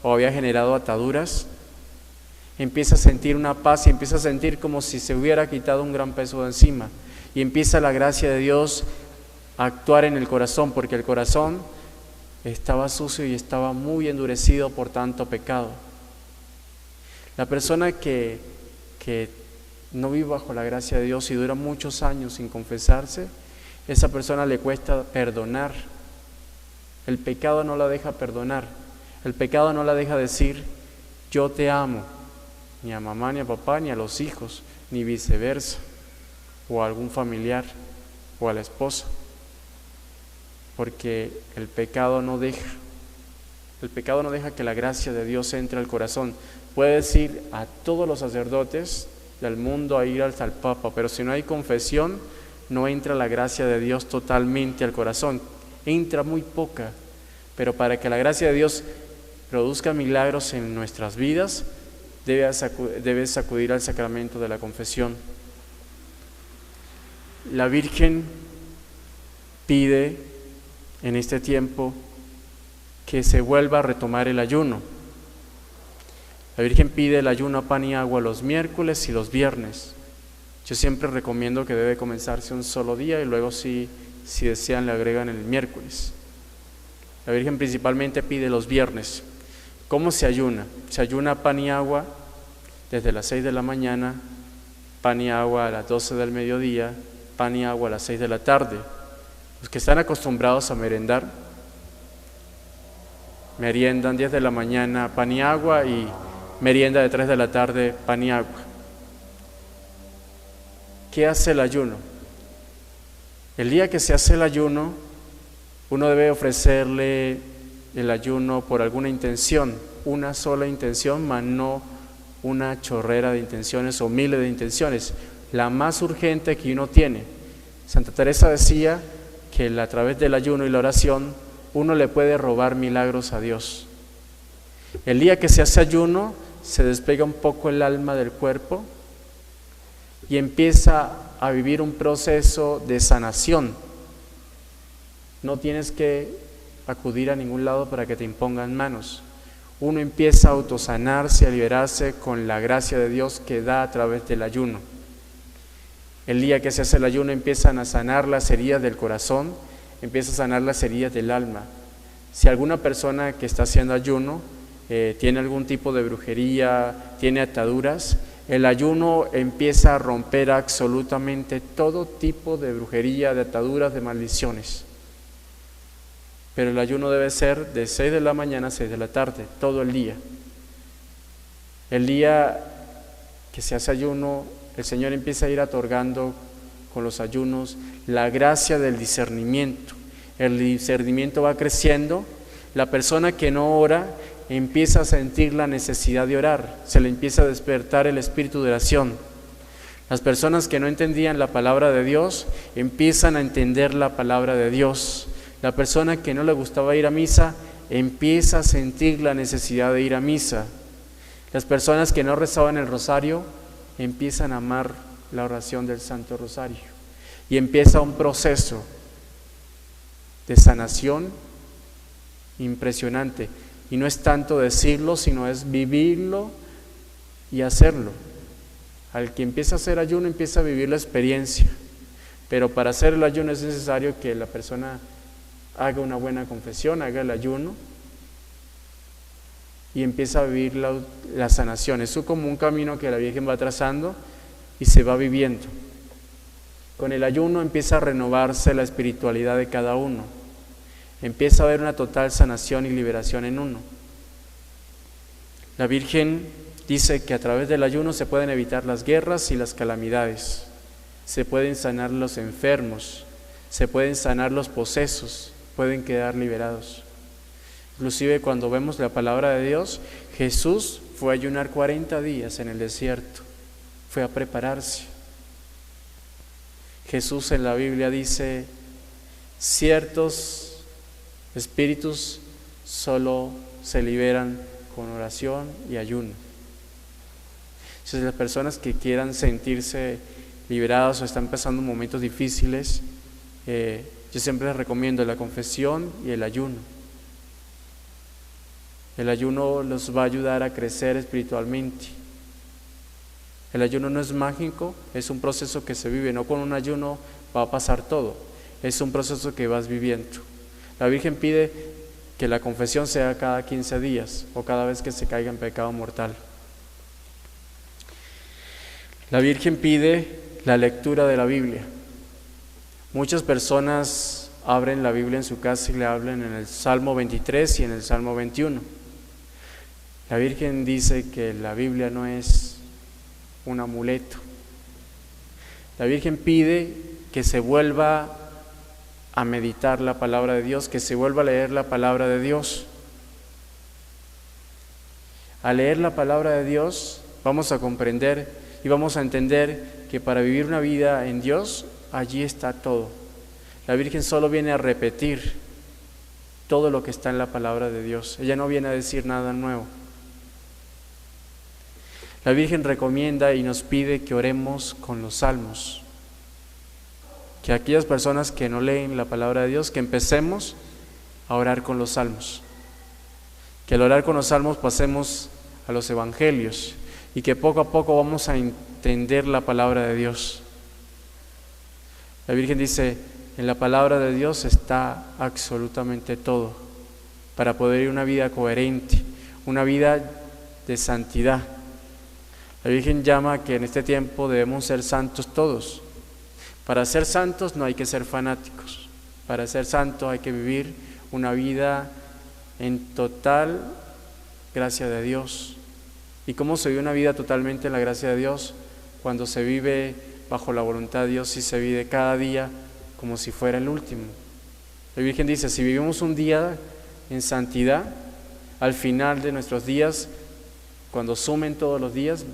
o había generado ataduras. Empieza a sentir una paz y empieza a sentir como si se hubiera quitado un gran peso de encima. Y empieza la gracia de Dios a actuar en el corazón, porque el corazón estaba sucio y estaba muy endurecido por tanto pecado. La persona que no vive bajo la gracia de Dios y dura muchos años sin confesarse, esa persona le cuesta perdonar. El pecado no la deja perdonar. El pecado no la deja decir, yo te amo, ni a mamá, ni a papá, ni a los hijos, ni viceversa, o a algún familiar, o a la esposa. Porque el pecado no deja que la gracia de Dios entre al corazón. Puede decir a todos los sacerdotes del mundo a ir hasta el Papa, pero si no hay confesión, no entra la gracia de Dios totalmente al corazón. Entra muy poca, pero para que la gracia de Dios produzca milagros en nuestras vidas, debes acudir al sacramento de la confesión. La Virgen pide en este tiempo que se vuelva a retomar el ayuno. La Virgen pide el ayuno a pan y agua los miércoles y los viernes. Yo siempre recomiendo que debe comenzarse un solo día y luego si desean le agregan el miércoles. La Virgen principalmente pide los viernes. ¿Cómo se ayuna? Se ayuna pan y agua desde las 6 de la mañana, pan y agua a las 12 del mediodía, pan y agua a las 6 de la tarde. Los que están acostumbrados a merendar, meriendan 10 de la mañana pan y agua y merienda de 3 de la tarde pan y agua. ¿Qué hace el ayuno? El día que se hace el ayuno, uno debe ofrecerle el ayuno por alguna intención, una sola intención, mas no una chorrera de intenciones o miles de intenciones, la más urgente que uno tiene. Santa Teresa decía que a través del ayuno y la oración uno le puede robar milagros a Dios. El día que se hace ayuno, se despega un poco el alma del cuerpo y empieza a vivir un proceso de sanación. No tienes que acudir a ningún lado para que te impongan manos. Uno empieza a autosanarse, a liberarse con la gracia de Dios que da a través del ayuno. El día que se hace el ayuno empiezan a sanar las heridas del corazón, empieza a sanar las heridas del alma. Si alguna persona que está haciendo ayuno tiene algún tipo de brujería, tiene ataduras, el ayuno empieza a romper absolutamente todo tipo de brujería, de ataduras, de maldiciones. Pero el ayuno debe ser de 6 de la mañana a 6 de la tarde, todo el día. El día que se hace ayuno, el Señor empieza a ir otorgando con los ayunos la gracia del discernimiento. El discernimiento va creciendo. La persona que no ora empieza a sentir la necesidad de orar, se le empieza a despertar el espíritu de oración. Las personas que no entendían la palabra de Dios empiezan a entender la palabra de Dios. La persona que no le gustaba ir a misa empieza a sentir la necesidad de ir a misa. Las personas que no rezaban el rosario empiezan a amar la oración del Santo Rosario y empieza un proceso de sanación impresionante. Y no es tanto decirlo, sino es vivirlo y hacerlo. Al que empieza a hacer ayuno, empieza a vivir la experiencia. Pero para hacer el ayuno es necesario que la persona haga una buena confesión, haga el ayuno y empieza a vivir la sanación. Eso es como un camino que la Virgen va trazando y se va viviendo. Con el ayuno empieza a renovarse la espiritualidad de cada uno. Empieza a haber una total sanación y liberación en uno. La Virgen dice que a través del ayuno se pueden evitar las guerras y las calamidades. Se pueden sanar los enfermos, se pueden sanar los posesos, pueden quedar liberados. Inclusive cuando vemos la palabra de Dios, Jesús fue a ayunar 40 días en el desierto, fue a prepararse. Jesús en la Biblia dice, ciertos espíritus solo se liberan con oración y ayuno. Entonces las personas que quieran sentirse liberadas o están pasando momentos difíciles, yo siempre les recomiendo la confesión y el ayuno. El ayuno los va a ayudar a crecer espiritualmente. El ayuno no es mágico, es un proceso que se vive, no con un ayuno va a pasar todo, es un proceso que vas viviendo. La Virgen pide que la confesión sea cada 15 días o cada vez que se caiga en pecado mortal. La Virgen pide la lectura de la Biblia. Muchas personas abren la Biblia en su casa y le hablan en el Salmo 23 y en el Salmo 21. La Virgen dice que la Biblia no es un amuleto. La Virgen pide que se vuelva a meditar la palabra de Dios, que se vuelva a leer la palabra de Dios. Al leer la palabra de Dios vamos a comprender y vamos a entender que para vivir una vida en Dios, allí está todo. La Virgen solo viene a repetir todo lo que está en la palabra de Dios. Ella no viene a decir nada nuevo. La Virgen recomienda y nos pide que oremos con los salmos. Que aquellas personas que no leen la palabra de Dios, que empecemos a orar con los salmos. Que al orar con los salmos pasemos a los evangelios y que poco a poco vamos a entender la palabra de Dios. La Virgen dice, en la palabra de Dios está absolutamente todo para poder ir una vida coherente, una vida de santidad. La Virgen llama que en este tiempo debemos ser santos todos. Para ser santos no hay que ser fanáticos. Para ser santos hay que vivir una vida en total gracia de Dios. ¿Y cómo se vive una vida totalmente en la gracia de Dios? Cuando se vive bajo la voluntad de Dios y se vive cada día como si fuera el último. La Virgen dice, si vivimos un día en santidad, al final de nuestros días, cuando sumen todos los días,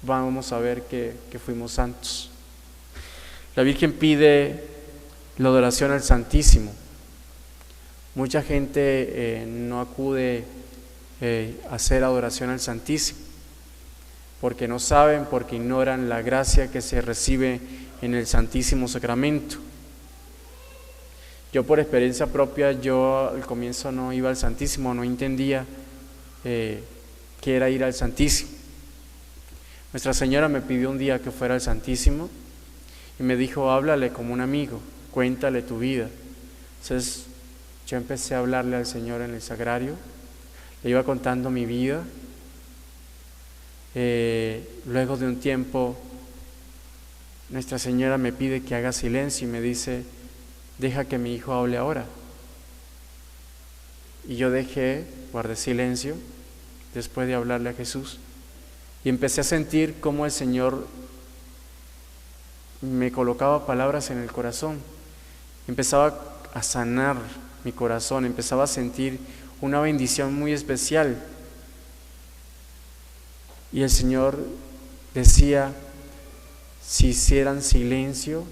vamos a ver que fuimos santos. La Virgen pide la adoración al Santísimo. Mucha gente no acude a hacer adoración al Santísimo porque no saben, porque ignoran la gracia que se recibe en el Santísimo Sacramento. Yo por experiencia propia, yo al comienzo no iba al Santísimo, no entendía qué era ir al Santísimo. Nuestra Señora me pidió un día que fuera al Santísimo y me dijo, háblale como un amigo, cuéntale tu vida. Entonces yo empecé a hablarle al Señor en el sagrario, le iba contando mi vida. Luego de un tiempo, Nuestra Señora me pide que haga silencio y me dice, deja que mi hijo hable ahora. Y yo guardé silencio después de hablarle a Jesús. Y empecé a sentir cómo el Señor me colocaba palabras en el corazón. Empezaba a sanar mi corazón, empezaba a sentir una bendición muy especial. Y el Señor decía, si hicieran silencio,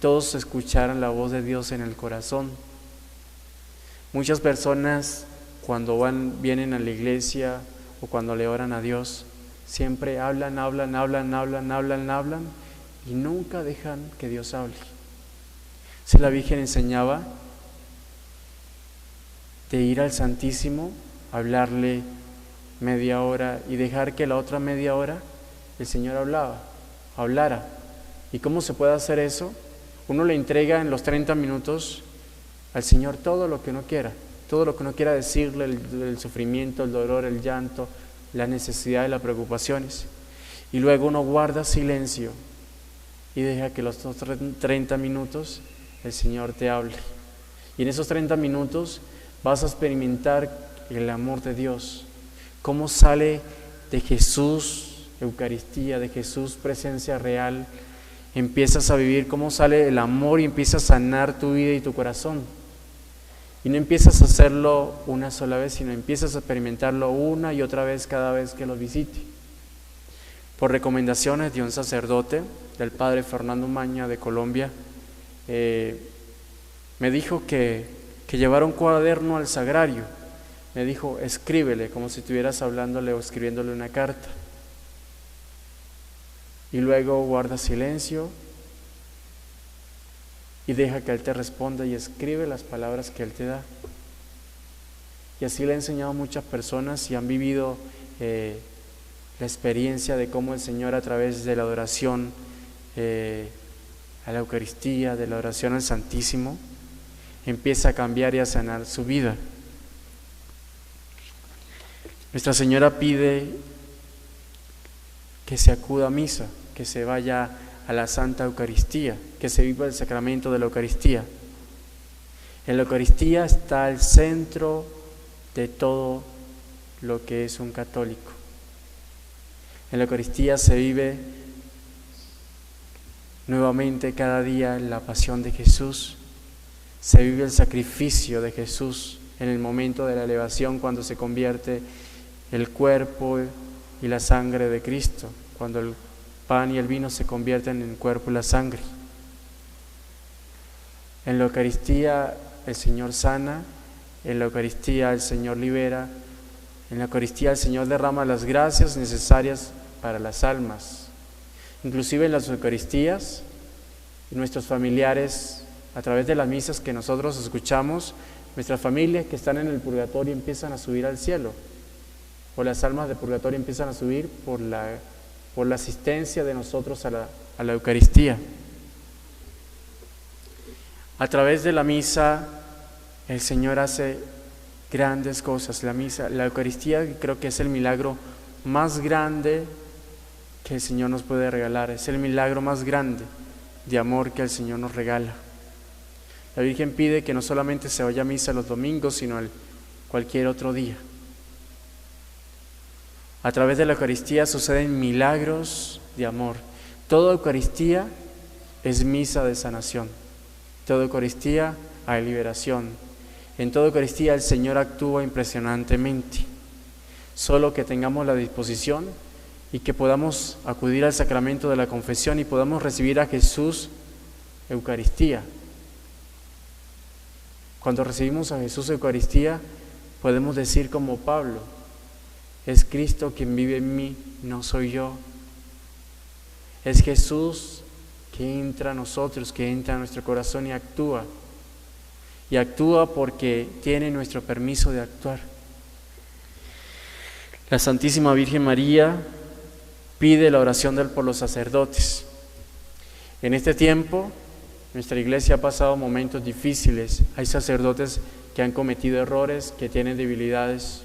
todos escucharan la voz de Dios en el corazón. Muchas personas cuando vienen a la iglesia o cuando le oran a Dios, siempre hablan y nunca dejan que Dios hable. Si la Virgen enseñaba de ir al Santísimo, hablarle media hora y dejar que la otra media hora el Señor hablara. ¿Y cómo se puede hacer eso? Uno le entrega en los 30 minutos al Señor todo lo que uno quiera decirle, el sufrimiento, el dolor, el llanto, la necesidad y las preocupaciones. Y luego uno guarda silencio y deja que los otros 30 minutos el Señor te hable. Y en esos 30 minutos vas a experimentar el amor de Dios, cómo sale de Jesús, Eucaristía, de Jesús, presencia real. Empiezas a vivir cómo sale el amor y empieza a sanar tu vida y tu corazón. Y no empiezas a hacerlo una sola vez, sino empiezas a experimentarlo una y otra vez cada vez que lo visite. Por recomendaciones de un sacerdote, del padre Fernando Maña de Colombia, me dijo que llevara un cuaderno al sagrario. Me dijo, escríbele, como si estuvieras hablándole o escribiéndole una carta. Y luego guarda silencio y deja que Él te responda y escribe las palabras que Él te da. Y así le he enseñado a muchas personas y han vivido la experiencia de cómo el Señor, a través de la adoración a la Eucaristía, de la oración al Santísimo, empieza a cambiar y a sanar su vida. Nuestra Señora pide que se acuda a misa, que se vaya a la Santa Eucaristía, que se viva el sacramento de la Eucaristía. En la Eucaristía está el centro de todo lo que es un católico. En la Eucaristía se vive nuevamente cada día la pasión de Jesús, se vive el sacrificio de Jesús en el momento de la elevación, cuando se convierte el cuerpo y la sangre de Cristo, cuando el pan y el vino se convierten en el cuerpo y la sangre. En la Eucaristía el Señor sana, en la Eucaristía el Señor libera, en la Eucaristía el Señor derrama las gracias necesarias para las almas. Inclusive en las Eucaristías, nuestros familiares, a través de las misas que nosotros escuchamos, nuestras familias que están en el purgatorio empiezan a subir al cielo, o las almas de purgatorio empiezan a subir por la asistencia de nosotros a la Eucaristía. A través de la misa el Señor hace grandes cosas. La Eucaristía creo que es el milagro más grande que el Señor nos puede regalar, es el milagro más grande de amor que el Señor nos regala. La Virgen pide que no solamente se vaya a misa los domingos, sino cualquier otro día. A través de la Eucaristía suceden milagros de amor. Toda Eucaristía es misa de sanación. Toda Eucaristía hay liberación. En toda Eucaristía el Señor actúa impresionantemente. Solo que tengamos la disposición y que podamos acudir al sacramento de la confesión y podamos recibir a Jesús Eucaristía. Cuando recibimos a Jesús Eucaristía, podemos decir como Pablo: es Cristo quien vive en mí, no soy yo. Es Jesús que entra a nosotros, que entra a nuestro corazón y actúa. Y actúa porque tiene nuestro permiso de actuar. La Santísima Virgen María pide la oración por los sacerdotes. En este tiempo, nuestra iglesia ha pasado momentos difíciles. Hay sacerdotes que han cometido errores, que tienen debilidades,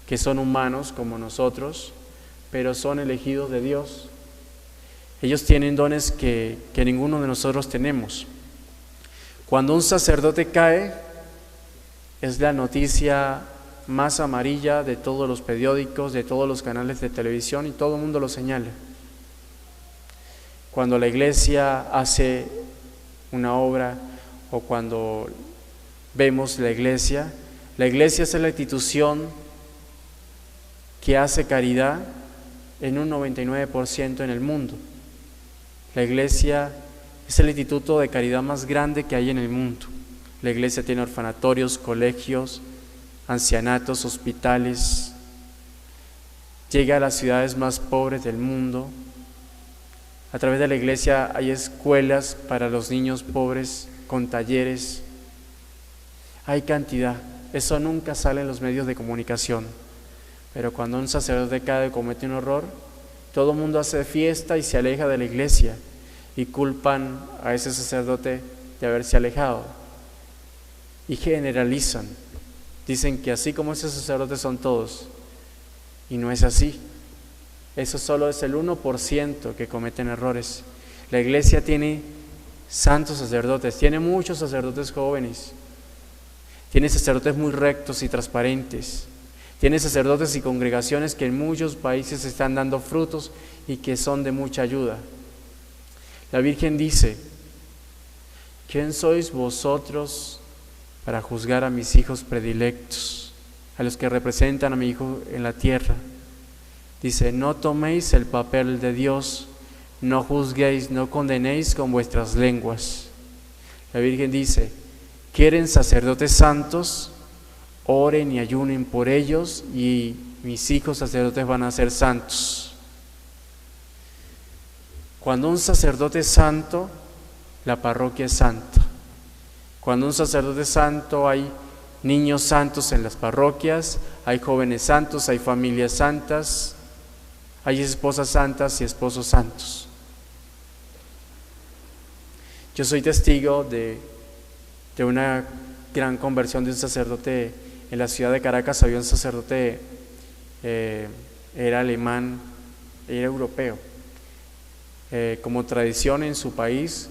que son humanos como nosotros, pero son elegidos de Dios. Ellos tienen dones que ninguno de nosotros tenemos. Cuando un sacerdote cae, es la noticia más amarilla de todos los periódicos, de todos los canales de televisión, y todo el mundo lo señala. Cuando la iglesia hace una obra o cuando vemos la iglesia es la institución que hace caridad en un 99% en el mundo. La iglesia es el instituto de caridad más grande que hay en el mundo. La iglesia tiene orfanatorios, colegios, ancianatos, hospitales. Llega a las ciudades más pobres del mundo. A través de la iglesia hay escuelas para los niños pobres con talleres. Hay cantidad. Eso nunca sale en los medios de comunicación. Pero cuando un sacerdote cae y comete un error, todo el mundo hace fiesta y se aleja de la iglesia y culpan a ese sacerdote de haberse alejado y generalizan. Dicen que así como esos sacerdotes son todos, y no es así. Eso solo es el 1% que cometen errores. La iglesia tiene santos sacerdotes, tiene muchos sacerdotes jóvenes, tiene sacerdotes muy rectos y transparentes, tiene sacerdotes y congregaciones que en muchos países están dando frutos y que son de mucha ayuda. La Virgen dice: ¿quién sois vosotros para juzgar a mis hijos predilectos, a los que representan a mi Hijo en la tierra? Dice: no toméis el papel de Dios, no juzguéis, no condenéis con vuestras lenguas. La Virgen dice: ¿quieren sacerdotes santos? Oren y ayunen por ellos y mis hijos sacerdotes van a ser santos. Cuando un sacerdote es santo, la parroquia es santa. Cuando un sacerdote es santo, hay niños santos en las parroquias, hay jóvenes santos, hay familias santas, hay esposas santas y esposos santos. Yo soy testigo de una gran conversión de un sacerdote en la ciudad de Caracas. Había un sacerdote, era alemán, era europeo. Como tradición en su país,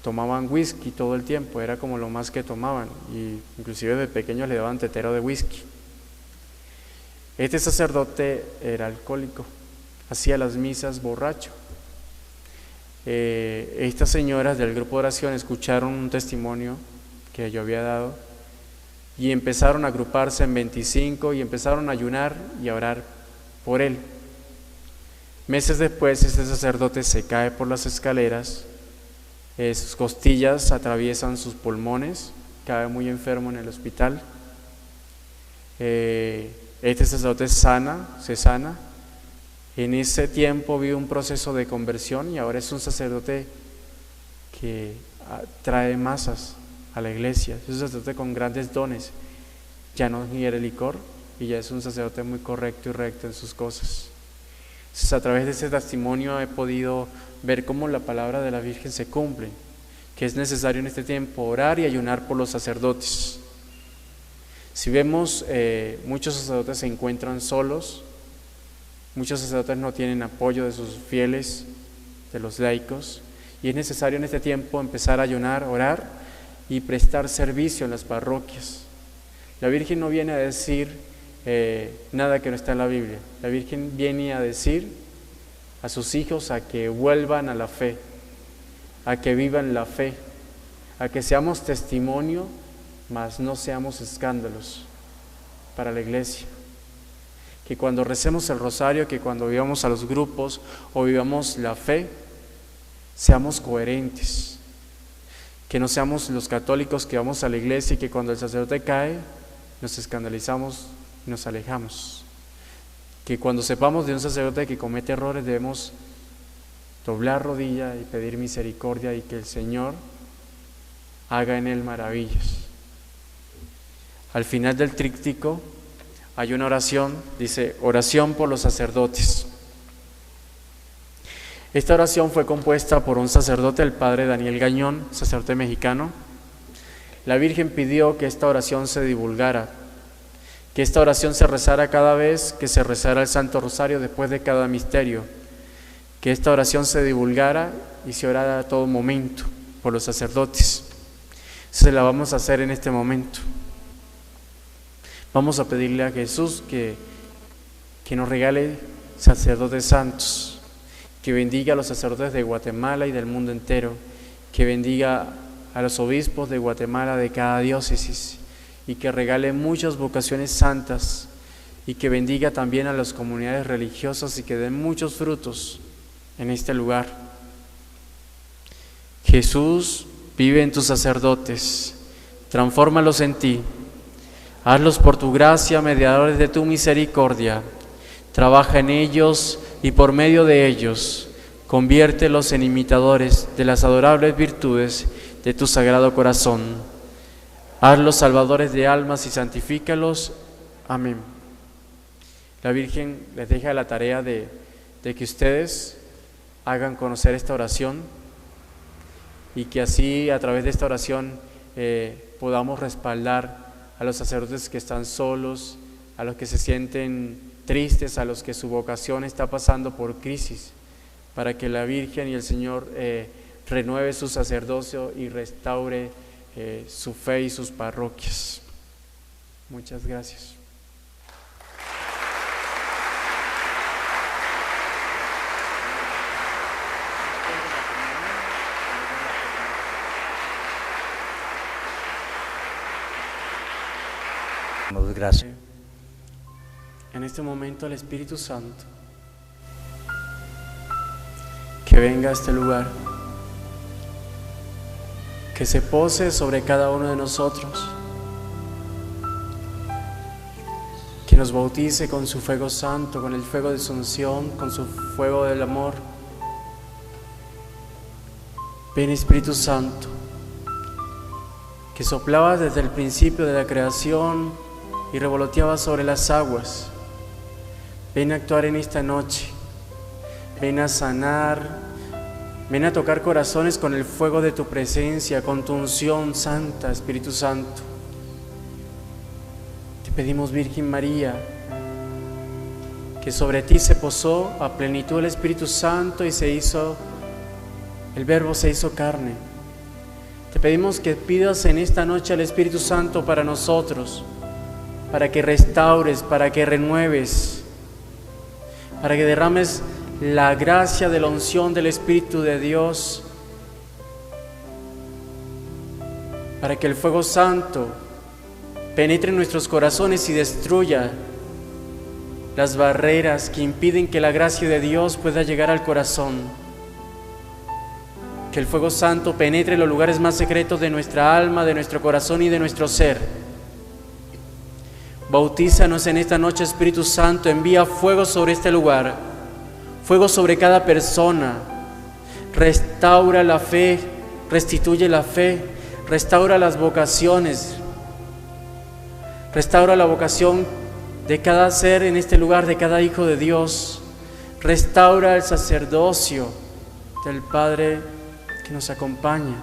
tomaban whisky todo el tiempo, era como lo más que tomaban, y inclusive de pequeños le daban tetero de whisky. Este sacerdote era alcohólico, hacía las misas borracho. Estas señoras del grupo de oración escucharon un testimonio que yo había dado y empezaron a agruparse en 25 y empezaron a ayunar y a orar por él. Meses después, este sacerdote se cae por las escaleras, sus costillas atraviesan sus pulmones, cae muy enfermo en el hospital. Este sacerdote se sana. En ese tiempo vive un proceso de conversión y ahora es un sacerdote que trae masas a la iglesia. Es un sacerdote con grandes dones, ya no ingiere licor y ya es un sacerdote muy correcto y recto en sus cosas. Entonces, a través de ese testimonio he podido ver cómo la palabra de la Virgen se cumple, que es necesario en este tiempo orar y ayunar por los sacerdotes. Si vemos, muchos sacerdotes se encuentran solos, muchos sacerdotes no tienen apoyo de sus fieles, de los laicos, y es necesario en este tiempo empezar a ayunar, orar y prestar servicio en las parroquias. La Virgen no viene a decir nada que no está en la Biblia. La Virgen viene a decir a sus hijos a que vuelvan a la fe, a que vivan la fe, a que seamos testimonio, mas no seamos escándalos para la iglesia. Que cuando recemos el rosario, que cuando vivamos a los grupos o vivamos la fe, seamos coherentes. Que no seamos los católicos que vamos a la iglesia y que cuando el sacerdote cae nos escandalizamos y nos alejamos. Que cuando sepamos de un sacerdote que comete errores debemos doblar rodilla y pedir misericordia y que el Señor haga en él maravillas. Al final del tríptico hay una oración, dice: oración por los sacerdotes. Esta oración fue compuesta por un sacerdote, el padre Daniel Gañón, sacerdote mexicano. La Virgen pidió que esta oración se divulgara, que esta oración se rezara cada vez que se rezara el Santo Rosario después de cada misterio, que esta oración se divulgara y se orara a todo momento por los sacerdotes. Se la vamos a hacer en este momento. Vamos a pedirle a Jesús que nos regale sacerdotes santos, que bendiga a los sacerdotes de Guatemala y del mundo entero, que bendiga a los obispos de Guatemala, de cada diócesis, y que regale muchas vocaciones santas, y que bendiga también a las comunidades religiosas y que den muchos frutos en este lugar. Jesús, vive en tus sacerdotes, transfórmalos en ti. Hazlos por tu gracia, mediadores de tu misericordia. Trabaja en ellos y por medio de ellos, conviértelos en imitadores de las adorables virtudes de tu sagrado corazón. Hazlos salvadores de almas y santifícalos. Amén. La Virgen les deja la tarea de que ustedes hagan conocer esta oración y que así a través de esta oración podamos respaldar a los sacerdotes que están solos, a los que se sienten tristes, a los que su vocación está pasando por crisis, para que la Virgen y el Señor renueve su sacerdocio y restaure su fe y sus parroquias. Muchas gracias. Gracias. En este momento el Espíritu Santo que venga a este lugar, que se pose sobre cada uno de nosotros, que nos bautice con su fuego santo, con el fuego de su unción, con su fuego del amor. Ven, Espíritu Santo, que soplabas desde el principio de la creación y revoloteabas sobre las aguas. Ven a actuar en esta noche, ven a sanar, ven a tocar corazones con el fuego de tu presencia, con tu unción santa, Espíritu Santo. Te pedimos, Virgen María, que sobre ti se posó a plenitud el Espíritu Santo y el Verbo se hizo carne. Te pedimos que pidas en esta noche al Espíritu Santo para nosotros, para que restaures, para que renueves, para que derrames la gracia de la unción del Espíritu de Dios, para que el fuego santo penetre en nuestros corazones y destruya las barreras que impiden que la gracia de Dios pueda llegar al corazón. Que el fuego santo penetre en los lugares más secretos de nuestra alma, de nuestro corazón y de nuestro ser. Bautízanos en esta noche, Espíritu Santo, envía fuego sobre este lugar, fuego sobre cada persona, restaura la fe, restituye la fe, restaura las vocaciones, restaura la vocación de cada ser en este lugar, de cada hijo de Dios, restaura el sacerdocio del Padre que nos acompaña,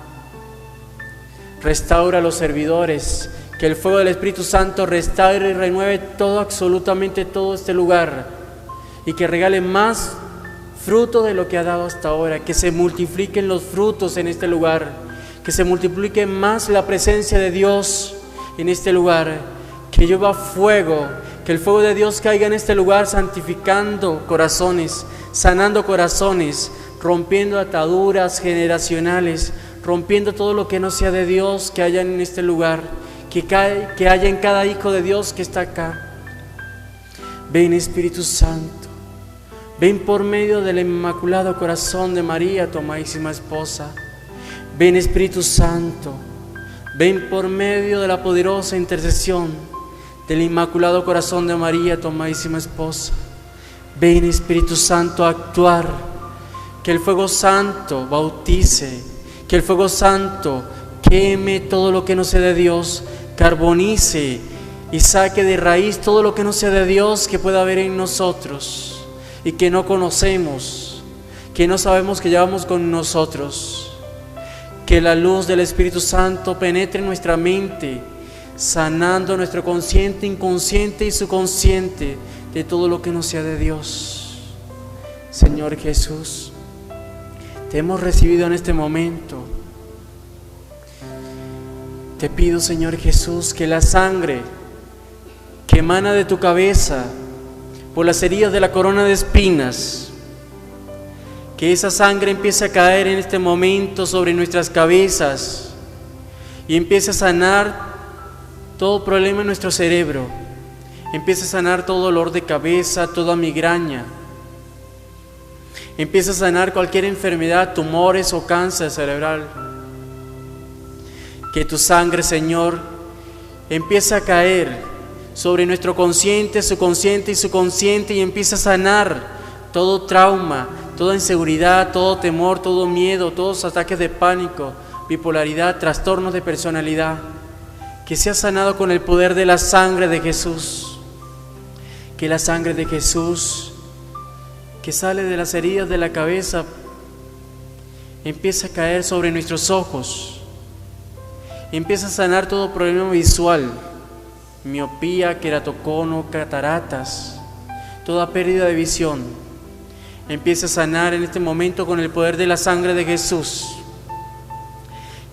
restaura a los servidores. Que el fuego del Espíritu Santo restaure y renueve todo, absolutamente todo este lugar, y que regale más fruto de lo que ha dado hasta ahora, que se multipliquen los frutos en este lugar, que se multiplique más la presencia de Dios en este lugar, que llueva fuego, que el fuego de Dios caiga en este lugar, santificando corazones, sanando corazones, rompiendo ataduras generacionales, rompiendo todo lo que no sea de Dios que haya en este lugar, que haya en cada hijo de Dios que está acá. Ven, Espíritu Santo, ven por medio del Inmaculado Corazón de María, tu amadísima esposa. Ven, Espíritu Santo, ven por medio de la poderosa intercesión del Inmaculado Corazón de María, tu amadísima esposa. Ven, Espíritu Santo, a actuar, que el fuego santo bautice, que el fuego santo queme todo lo que no sea de Dios, carbonice y saque de raíz todo lo que no sea de Dios que pueda haber en nosotros y que no conocemos, que no sabemos que llevamos con nosotros. Que la luz del Espíritu Santo penetre en nuestra mente, sanando nuestro consciente, inconsciente y subconsciente de todo lo que no sea de Dios. Señor Jesús, te hemos recibido en este momento. Te pido, Señor Jesús, que la sangre que emana de tu cabeza por las heridas de la corona de espinas, que esa sangre empiece a caer en este momento sobre nuestras cabezas y empiece a sanar todo problema en nuestro cerebro, empiece a sanar todo dolor de cabeza, toda migraña, empiece a sanar cualquier enfermedad, tumores o cáncer cerebral. Que tu sangre, Señor, empiece a caer sobre nuestro consciente, subconsciente y subconsciente y empiece a sanar todo trauma, toda inseguridad, todo temor, todo miedo, todos ataques de pánico, bipolaridad, trastornos de personalidad. Que sea sanado con el poder de la sangre de Jesús. Que la sangre de Jesús, que sale de las heridas de la cabeza, empieza a caer sobre nuestros ojos, empieza a sanar todo problema visual, miopía, queratocono, cataratas, toda pérdida de visión. Empieza a sanar en este momento con el poder de la sangre de Jesús.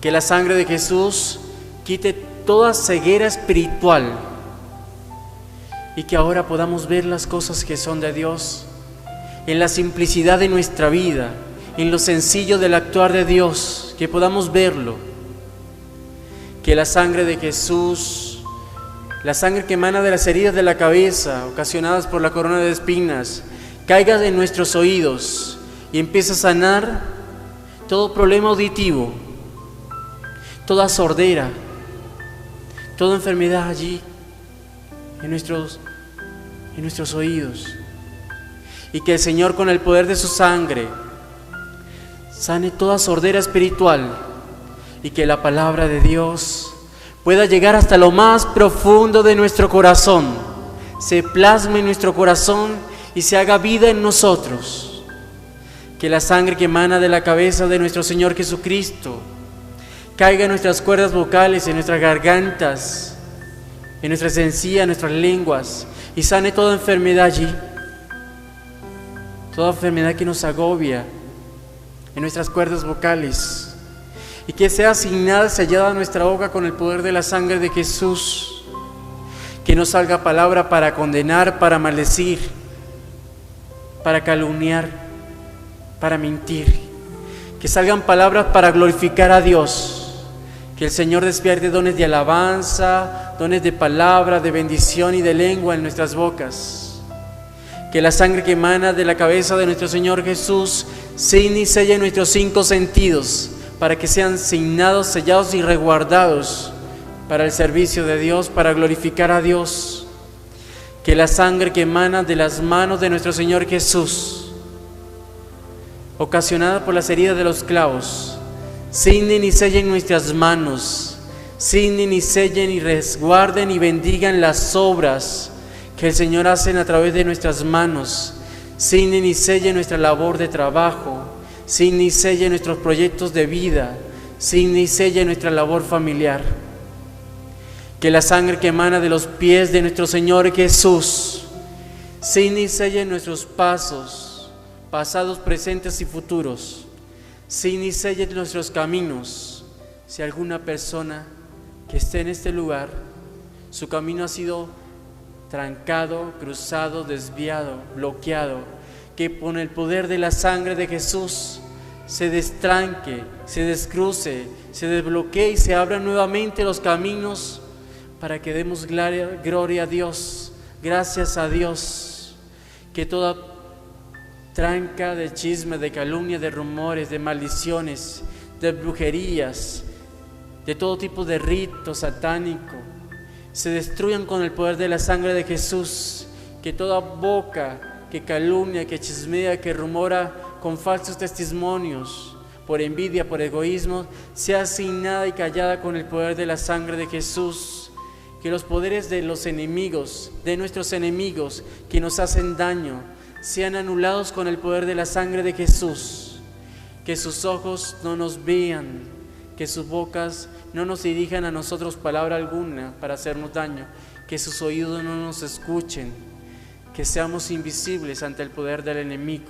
Que la sangre de Jesús quite toda ceguera espiritual y que ahora podamos ver las cosas que son de Dios, en la simplicidad de nuestra vida, en lo sencillo del actuar de Dios, que podamos verlo. Que la sangre de Jesús, la sangre que emana de las heridas de la cabeza ocasionadas por la corona de espinas, caiga en nuestros oídos y empiece a sanar todo problema auditivo, toda sordera, toda enfermedad allí en nuestros oídos. Y que el Señor, con el poder de su sangre, sane toda sordera espiritual y que la palabra de Dios pueda llegar hasta lo más profundo de nuestro corazón, se plasme en nuestro corazón y se haga vida en nosotros. Que la sangre que emana de la cabeza de nuestro Señor Jesucristo caiga en nuestras cuerdas vocales, en nuestras gargantas, en nuestras encías, en nuestras lenguas, y sane toda enfermedad allí, toda enfermedad que nos agobia en nuestras cuerdas vocales, y que sea asignada, sellada a nuestra boca con el poder de la sangre de Jesús. Que no salga palabra para condenar, para maldecir, para calumniar, para mentir. Que salgan palabras para glorificar a Dios. Que el Señor despierte dones de alabanza, dones de palabra, de bendición y de lengua en nuestras bocas. Que la sangre que emana de la cabeza de nuestro Señor Jesús ciñe y selle nuestros 5 sentidos, para que sean signados, sellados y resguardados para el servicio de Dios, para glorificar a Dios. Que la sangre que emana de las manos de nuestro Señor Jesús, ocasionada por las heridas de los clavos, ciñen y sellen nuestras manos, ciñen y sellen y resguarden y bendigan las obras que el Señor hace a través de nuestras manos, ciñen y sellen nuestra labor de trabajo, ciñen y sellen nuestros proyectos de vida, ciñen y sellen nuestra labor familiar. Que la sangre que emana de los pies de nuestro Señor Jesús ciñe y selle nuestros pasos, pasados, presentes y futuros. Ciñe y selle nuestros caminos. Si alguna persona que esté en este lugar, su camino ha sido trancado, cruzado, desviado, bloqueado, que con el poder de la sangre de Jesús se destranque, se descruce, se desbloquee y se abran nuevamente los caminos, para que demos gloria a Dios, gracias a Dios. Que toda tranca de chisme, de calumnia, de rumores, de maldiciones, de brujerías, de todo tipo de rito satánico, se destruyan con el poder de la sangre de Jesús. Que toda boca que calumnia, que chismea, que rumora con falsos testimonios, por envidia, por egoísmo, sea asignada y callada con el poder de la sangre de Jesús. Que los poderes de los enemigos, de nuestros enemigos que nos hacen daño, sean anulados con el poder de la sangre de Jesús. Que sus ojos no nos vean, que sus bocas no nos dirijan a nosotros palabra alguna para hacernos daño, que sus oídos no nos escuchen, que seamos invisibles ante el poder del enemigo.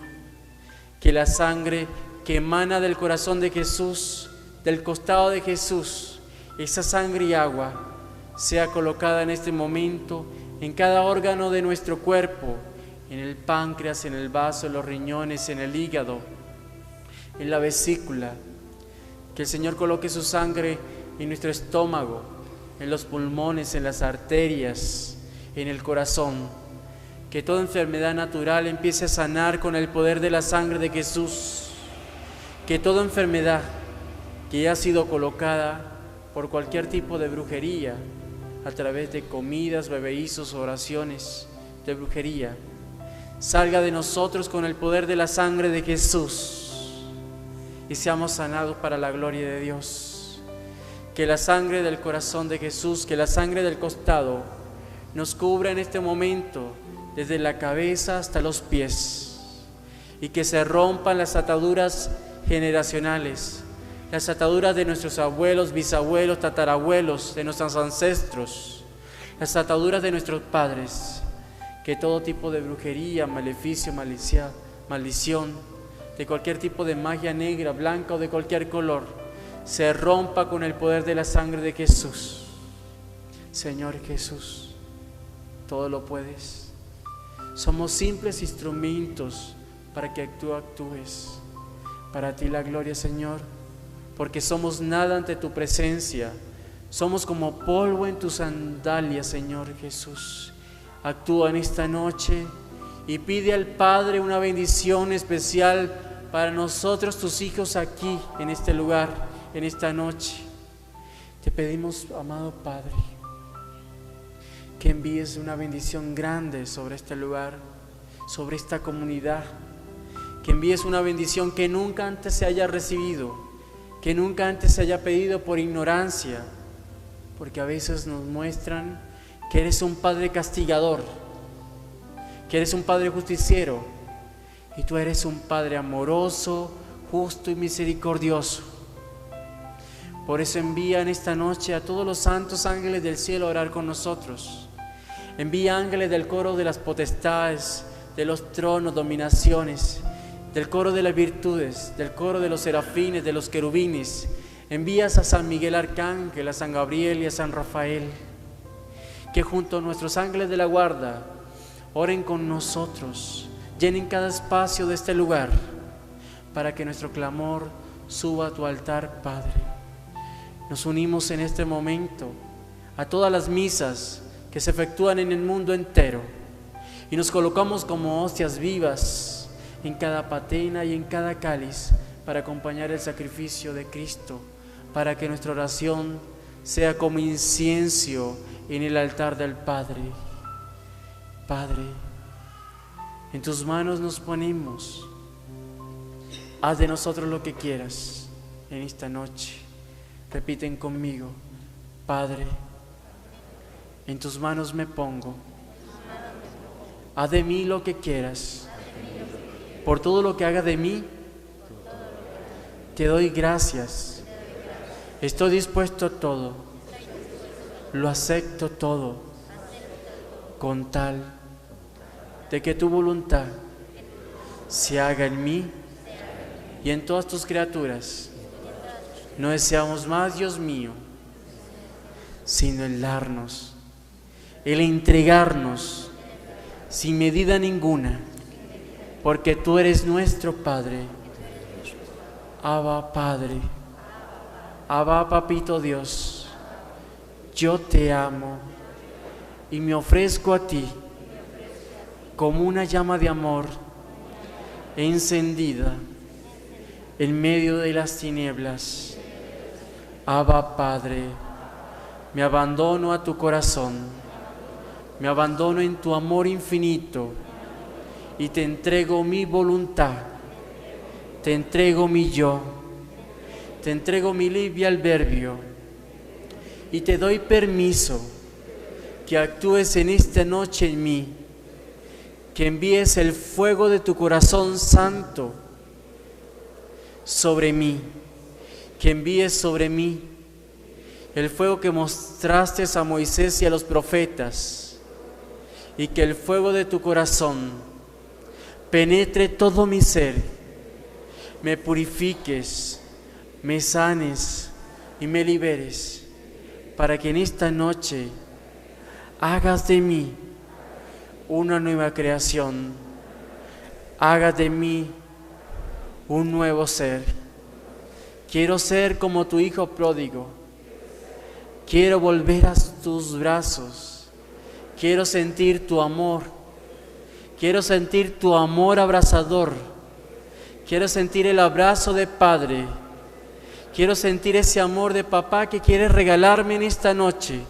Que la sangre que emana del corazón de Jesús, del costado de Jesús, esa sangre y agua, sea colocada en este momento en cada órgano de nuestro cuerpo, en el páncreas, en el vaso, en los riñones, en el hígado, en la vesícula. Que el Señor coloque su sangre en nuestro estómago, en los pulmones, en las arterias, en el corazón. Que toda enfermedad natural empiece a sanar con el poder de la sangre de Jesús. Que toda enfermedad que ya ha sido colocada por cualquier tipo de brujería, a través de comidas, bebeizos, oraciones de brujería, salga de nosotros con el poder de la sangre de Jesús y seamos sanados para la gloria de Dios. Que la sangre del corazón de Jesús, que la sangre del costado nos cubra en este momento desde la cabeza hasta los pies, y que se rompan las ataduras generacionales, las ataduras de nuestros abuelos, bisabuelos, tatarabuelos, de nuestros ancestros, las ataduras de nuestros padres, que todo tipo de brujería, maleficio, maldición, de cualquier tipo de magia negra, blanca o de cualquier color, se rompa con el poder de la sangre de Jesús. Señor Jesús, todo lo puedes. Somos simples instrumentos para que tú actúes. Para ti la gloria, Señor, porque somos nada ante tu presencia. Somos como polvo en tus sandalias, Señor Jesús. Actúa en esta noche y pide al Padre una bendición especial para nosotros, tus hijos, aquí, en este lugar, en esta noche. Te pedimos, amado Padre, que envíes una bendición grande sobre este lugar, sobre esta comunidad, que envíes una bendición que nunca antes se haya recibido, que nunca antes se haya pedido por ignorancia, porque a veces nos muestran que eres un Padre castigador, que eres un Padre justiciero, y tú eres un Padre amoroso, justo y misericordioso. Por eso envía en esta noche a todos los santos ángeles del cielo a orar con nosotros. Envía ángeles del coro de las potestades, de los tronos, dominaciones, del coro de las virtudes, del coro de los serafines, de los querubines. Envías a San Miguel Arcángel, a San Gabriel y a San Rafael, que junto a nuestros ángeles de la guarda oren con nosotros, llenen cada espacio de este lugar, para que nuestro clamor suba a tu altar, Padre. Nos unimos en este momento a todas las misas que se efectúan en el mundo entero y nos colocamos como hostias vivas en cada patena y en cada cáliz para acompañar el sacrificio de Cristo, para que nuestra oración sea como incienso en el altar del Padre. Padre, en tus manos nos ponemos. Haz de nosotros lo que quieras en esta noche. Repiten conmigo: Padre, en tus manos me pongo. Haz de mí lo que quieras. Por todo lo que haga de mí, te doy gracias. Estoy dispuesto a todo. Lo acepto todo, con tal de que tu voluntad se haga en mí y en todas tus criaturas. No deseamos más, Dios mío, sino el darnos, el entregarnos sin medida ninguna, porque tú eres nuestro Padre. Abba, Padre, Abba, Papito Dios, yo te amo y me ofrezco a ti como una llama de amor encendida en medio de las tinieblas. Abba, Padre, me abandono a tu corazón, me abandono en tu amor infinito y te entrego mi voluntad, te entrego mi yo, te entrego mi libre albedrío y te doy permiso que actúes en esta noche en mí, que envíes el fuego de tu corazón santo sobre mí, que envíes sobre mí el fuego que mostraste a Moisés y a los profetas, y que el fuego de tu corazón penetre todo mi ser, me purifiques, me sanes y me liberes, para que en esta noche hagas de mí una nueva creación, hagas de mí un nuevo ser. Quiero ser como tu hijo pródigo, quiero volver a tus brazos, quiero sentir tu amor, quiero sentir tu amor abrazador, quiero sentir el abrazo de Padre, quiero sentir ese amor de papá que quieres regalarme en esta noche.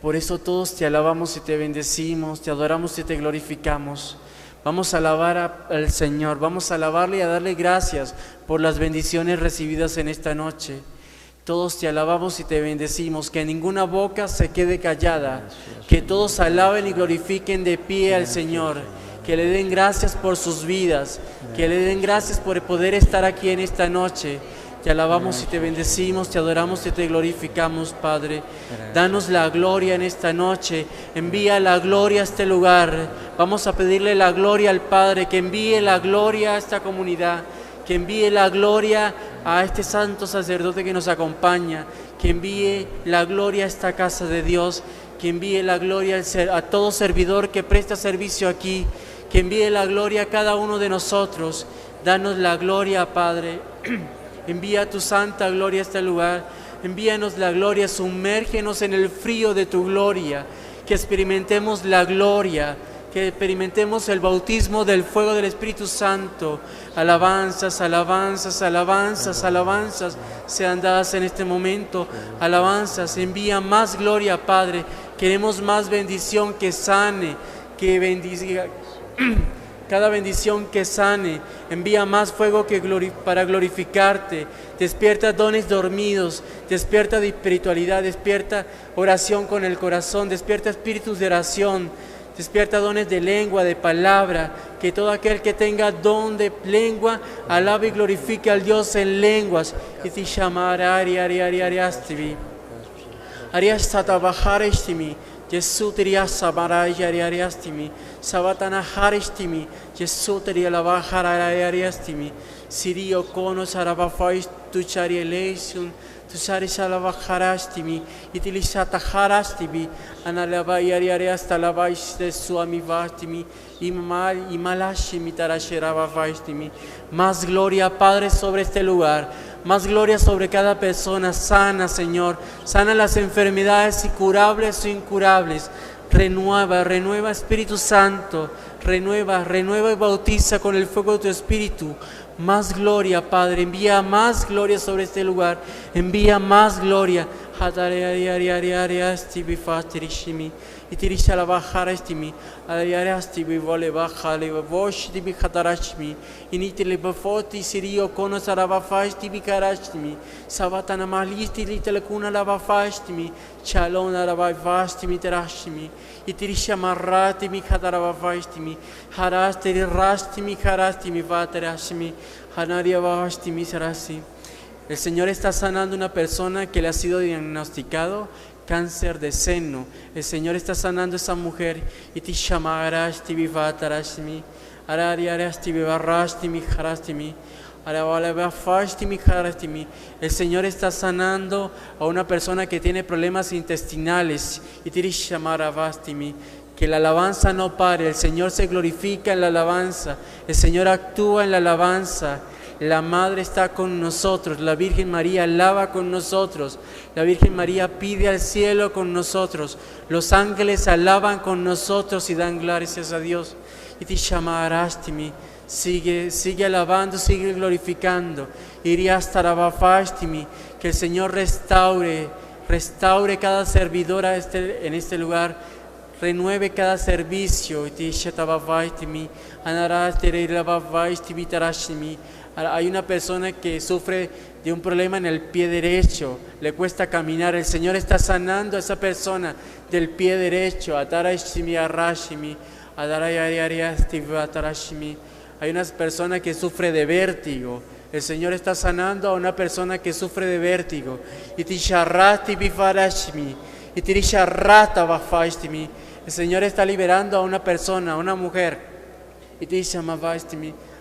Por eso todos te alabamos y te bendecimos, te adoramos y te glorificamos. Vamos a alabar al Señor, vamos a alabarle y a darle gracias por las bendiciones recibidas en esta noche. Todos te alabamos y te bendecimos, que ninguna boca se quede callada, que todos alaben y glorifiquen de pie al Señor, que le den gracias por sus vidas, que le den gracias por poder estar aquí en esta noche. Te alabamos y te bendecimos, te adoramos y te glorificamos, Padre. Danos la gloria en esta noche, envía la gloria a este lugar. Vamos a pedirle la gloria al Padre, que envíe la gloria a esta comunidad, que envíe la gloria a este santo sacerdote que nos acompaña, que envíe la gloria a esta casa de Dios, que envíe la gloria a todo servidor que presta servicio aquí, que envíe la gloria a cada uno de nosotros. Danos la gloria, Padre. Envía tu santa gloria a este lugar. Envíanos la gloria, sumérgenos en el frío de tu gloria, que experimentemos la gloria, que experimentemos el bautismo del fuego del Espíritu Santo. Alabanzas, alabanzas, alabanzas, alabanzas sean dadas en este momento. Alabanzas, envía más gloria, Padre. Queremos más bendición que sane, que bendiga. Cada bendición que sane, envía más fuego para glorificarte. Despierta dones dormidos, despierta de espiritualidad, despierta oración con el corazón, despierta espíritus de oración, despierta dones de lengua, de palabra. Que todo aquel que tenga don de lengua alabe y glorifique al Dios en lenguas. Y te llamará ariariariariastimi. Ariastatabajarestimi. Jesús teria sabarayariariastimi. Sabatana haristimi. Jesús teria lavajarariariastimi. Sirio konos arabafais tucharieleison. Tusaris alavajarastimi. Itilisata harastimi. Analavayariariasta lavais de suamivastimi. Imalashimi tarasheravavaistimi. Más gloria, Padre, sobre este lugar. Más gloria sobre cada persona. Sana, Señor. Sana las enfermedades incurables o incurables. Renueva, renueva, Espíritu Santo. Renueva, renueva y bautiza con el fuego de tu Espíritu. Más gloria, Padre. Envía más gloria sobre este lugar. Envía más gloria. Itirisha la bajara estimi, aliarasti vi vole bajale, vosh di bihatarashmi, initile bafoti sirio konos arabafasti bikarashmi, sabatana malisti litelekuna lavafastimi, chalon arabafastimi terashmi, itirisha marrati mi hatarabafastimi, harasteri rastimi harastimi vaterashmi, hanaria vastimi sarasi. El Señor está sanando una persona que le ha sido diagnosticado cáncer de seno. El Señor está sanando a esa mujer. Y te llamarás, te vivatarashmi, arariarasti vivarastimi, harastimi, arabalabafastimi, harastimi. El Señor está sanando a una persona que tiene problemas intestinales. Y te llamarabastimi. Que la alabanza no pare. El Señor se glorifica en la alabanza. El Señor actúa en la alabanza. La Madre está con nosotros, la Virgen María alaba con nosotros, la Virgen María pide al cielo con nosotros, los ángeles alaban con nosotros y dan gracias a Dios. Y te llamarastimi, sigue alabando, sigue glorificando. Iriastarabafastimi, que el Señor restaure cada servidora en este lugar, renueve cada servicio. Y te llamarastimi, anarasterabafastimi tarashimi. Hay una persona que sufre de un problema en el pie derecho, le cuesta caminar. El Señor está sanando a esa persona del pie derecho. Hay una persona que sufre de vértigo. El Señor está sanando a una persona que sufre de vértigo. El Señor está liberando a una persona, a una mujer.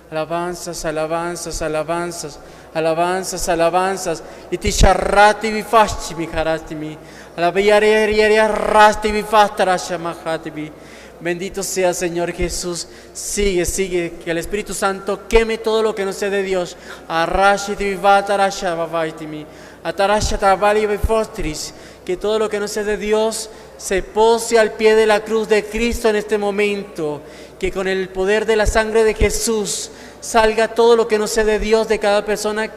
Alabanzas, alabanzas, alabanzas, alabanzas, alabanzas. Y te charrati vifashmi harastimi. Alabayariarasti vifatarashamahatibi. Bendito sea, Señor Jesús. Sigue, que el Espíritu Santo queme todo lo que no sea de Dios. Arrashiti vifatarashamavaitimi. Atarashatabali vifostris. Que todo lo que no sea de Dios se pose al pie de la cruz de Cristo en este momento. Que con el poder de la sangre de Jesús salga todo lo que no sea de Dios de cada persona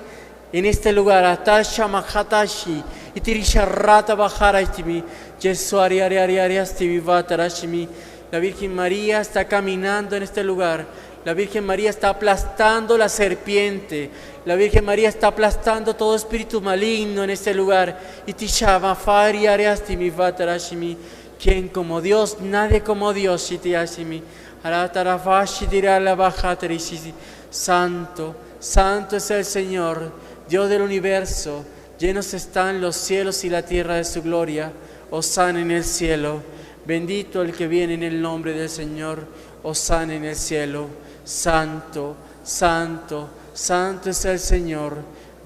en este lugar. Atasha mahatashi, itirisharrata bajarastimi, yesuariariariariasti vivatarashimi. La Virgen María está caminando en este lugar. La Virgen María está aplastando la serpiente. La Virgen María está aplastando todo espíritu maligno en este lugar. Y Tishama Fari Ariastimi Vatarashimi. ¿Quién como Dios? Nadie como Dios. Shitiashimi. Aratarafashi Dirala Bajaterishisi. Santo, santo es el Señor, Dios del universo. Llenos están los cielos y la tierra de su gloria. Hosana en el cielo. Bendito el que viene en el nombre del Señor. Hosana en el cielo. Santo, santo, santo es el Señor,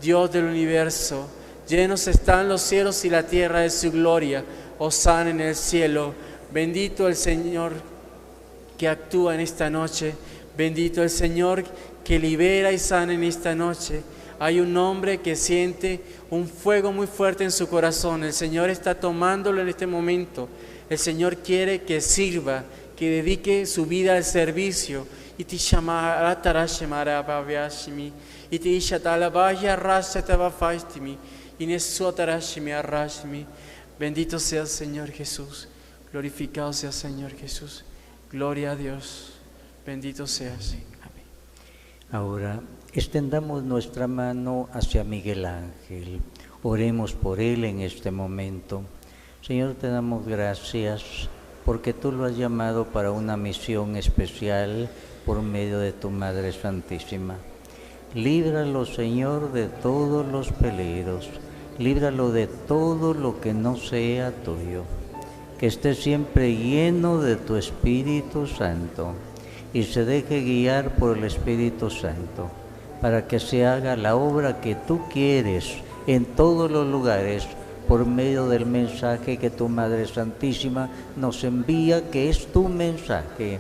Dios del universo. Llenos están los cielos y la tierra de su gloria. Hosana en el cielo. Bendito el Señor que actúa en esta noche. Bendito el Señor que libera y sana en esta noche. Hay un hombre que siente un fuego muy fuerte en su corazón. El Señor está tomándolo en este momento. El Señor quiere que sirva, que dedique su vida al servicio. Y te llamará Tarashemara Babiashimi. Y te Ishatalabaya Rashatavafaistimi. Y Nesuatarashimi Arashimi. Bendito sea el Señor Jesús. Glorificado sea el Señor Jesús. Gloria a Dios. Bendito seas. Amén. Ahora extendamos nuestra mano hacia Miguel Ángel. Oremos por él en este momento. Señor, te damos gracias porque tú lo has llamado para una misión especial por medio de tu Madre Santísima. Líbralo, Señor, de todos los peligros. Líbralo de todo lo que no sea tuyo. Que esté siempre lleno de tu Espíritu Santo y se deje guiar por el Espíritu Santo para que se haga la obra que tú quieres en todos los lugares por medio del mensaje que tu Madre Santísima nos envía, que es tu mensaje.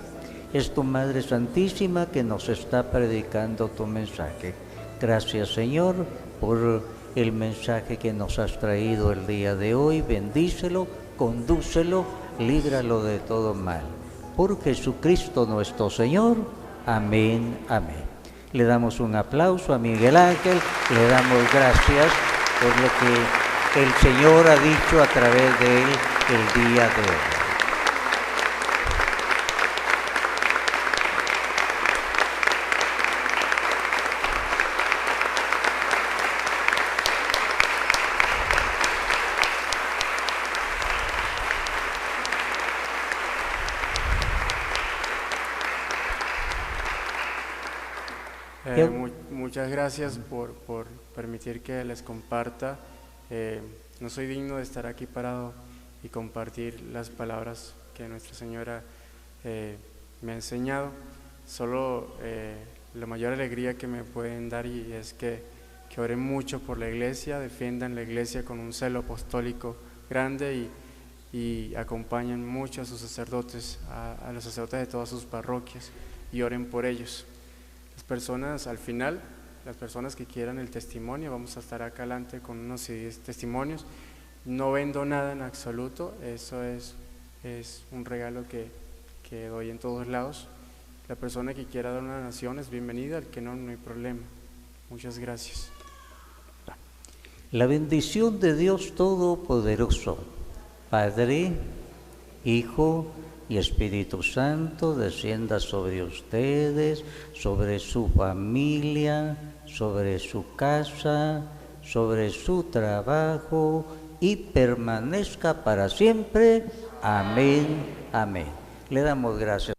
Es tu Madre Santísima que nos está predicando tu mensaje. Gracias, Señor, por el mensaje que nos has traído el día de hoy. Bendícelo, condúcelo, líbralo de todo mal. Por Jesucristo nuestro Señor. Amén, amén. Le damos un aplauso a Miguel Ángel, le damos gracias por lo que el Señor ha dicho a través de él el día de hoy. Muchas gracias por permitir que les comparta. No soy digno de estar aquí parado y compartir las palabras que Nuestra Señora me ha enseñado. Solo la mayor alegría que me pueden dar y es que oren mucho por la iglesia, defiendan la iglesia con un celo apostólico grande y acompañen mucho a sus sacerdotes, a los sacerdotes de todas sus parroquias, y oren por ellos. Las personas, al final, las personas que quieran el testimonio, vamos a estar acá adelante con unos testimonios. No vendo nada en absoluto, eso es un regalo que doy en todos lados. La persona que quiera dar una donación es bienvenida, el que no, no hay problema. Muchas gracias. La bendición de Dios Todopoderoso, Padre, Hijo y Espíritu Santo, descienda sobre ustedes, sobre su familia, sobre su casa, sobre su trabajo y permanezca para siempre. Amén, amén. Le damos gracias.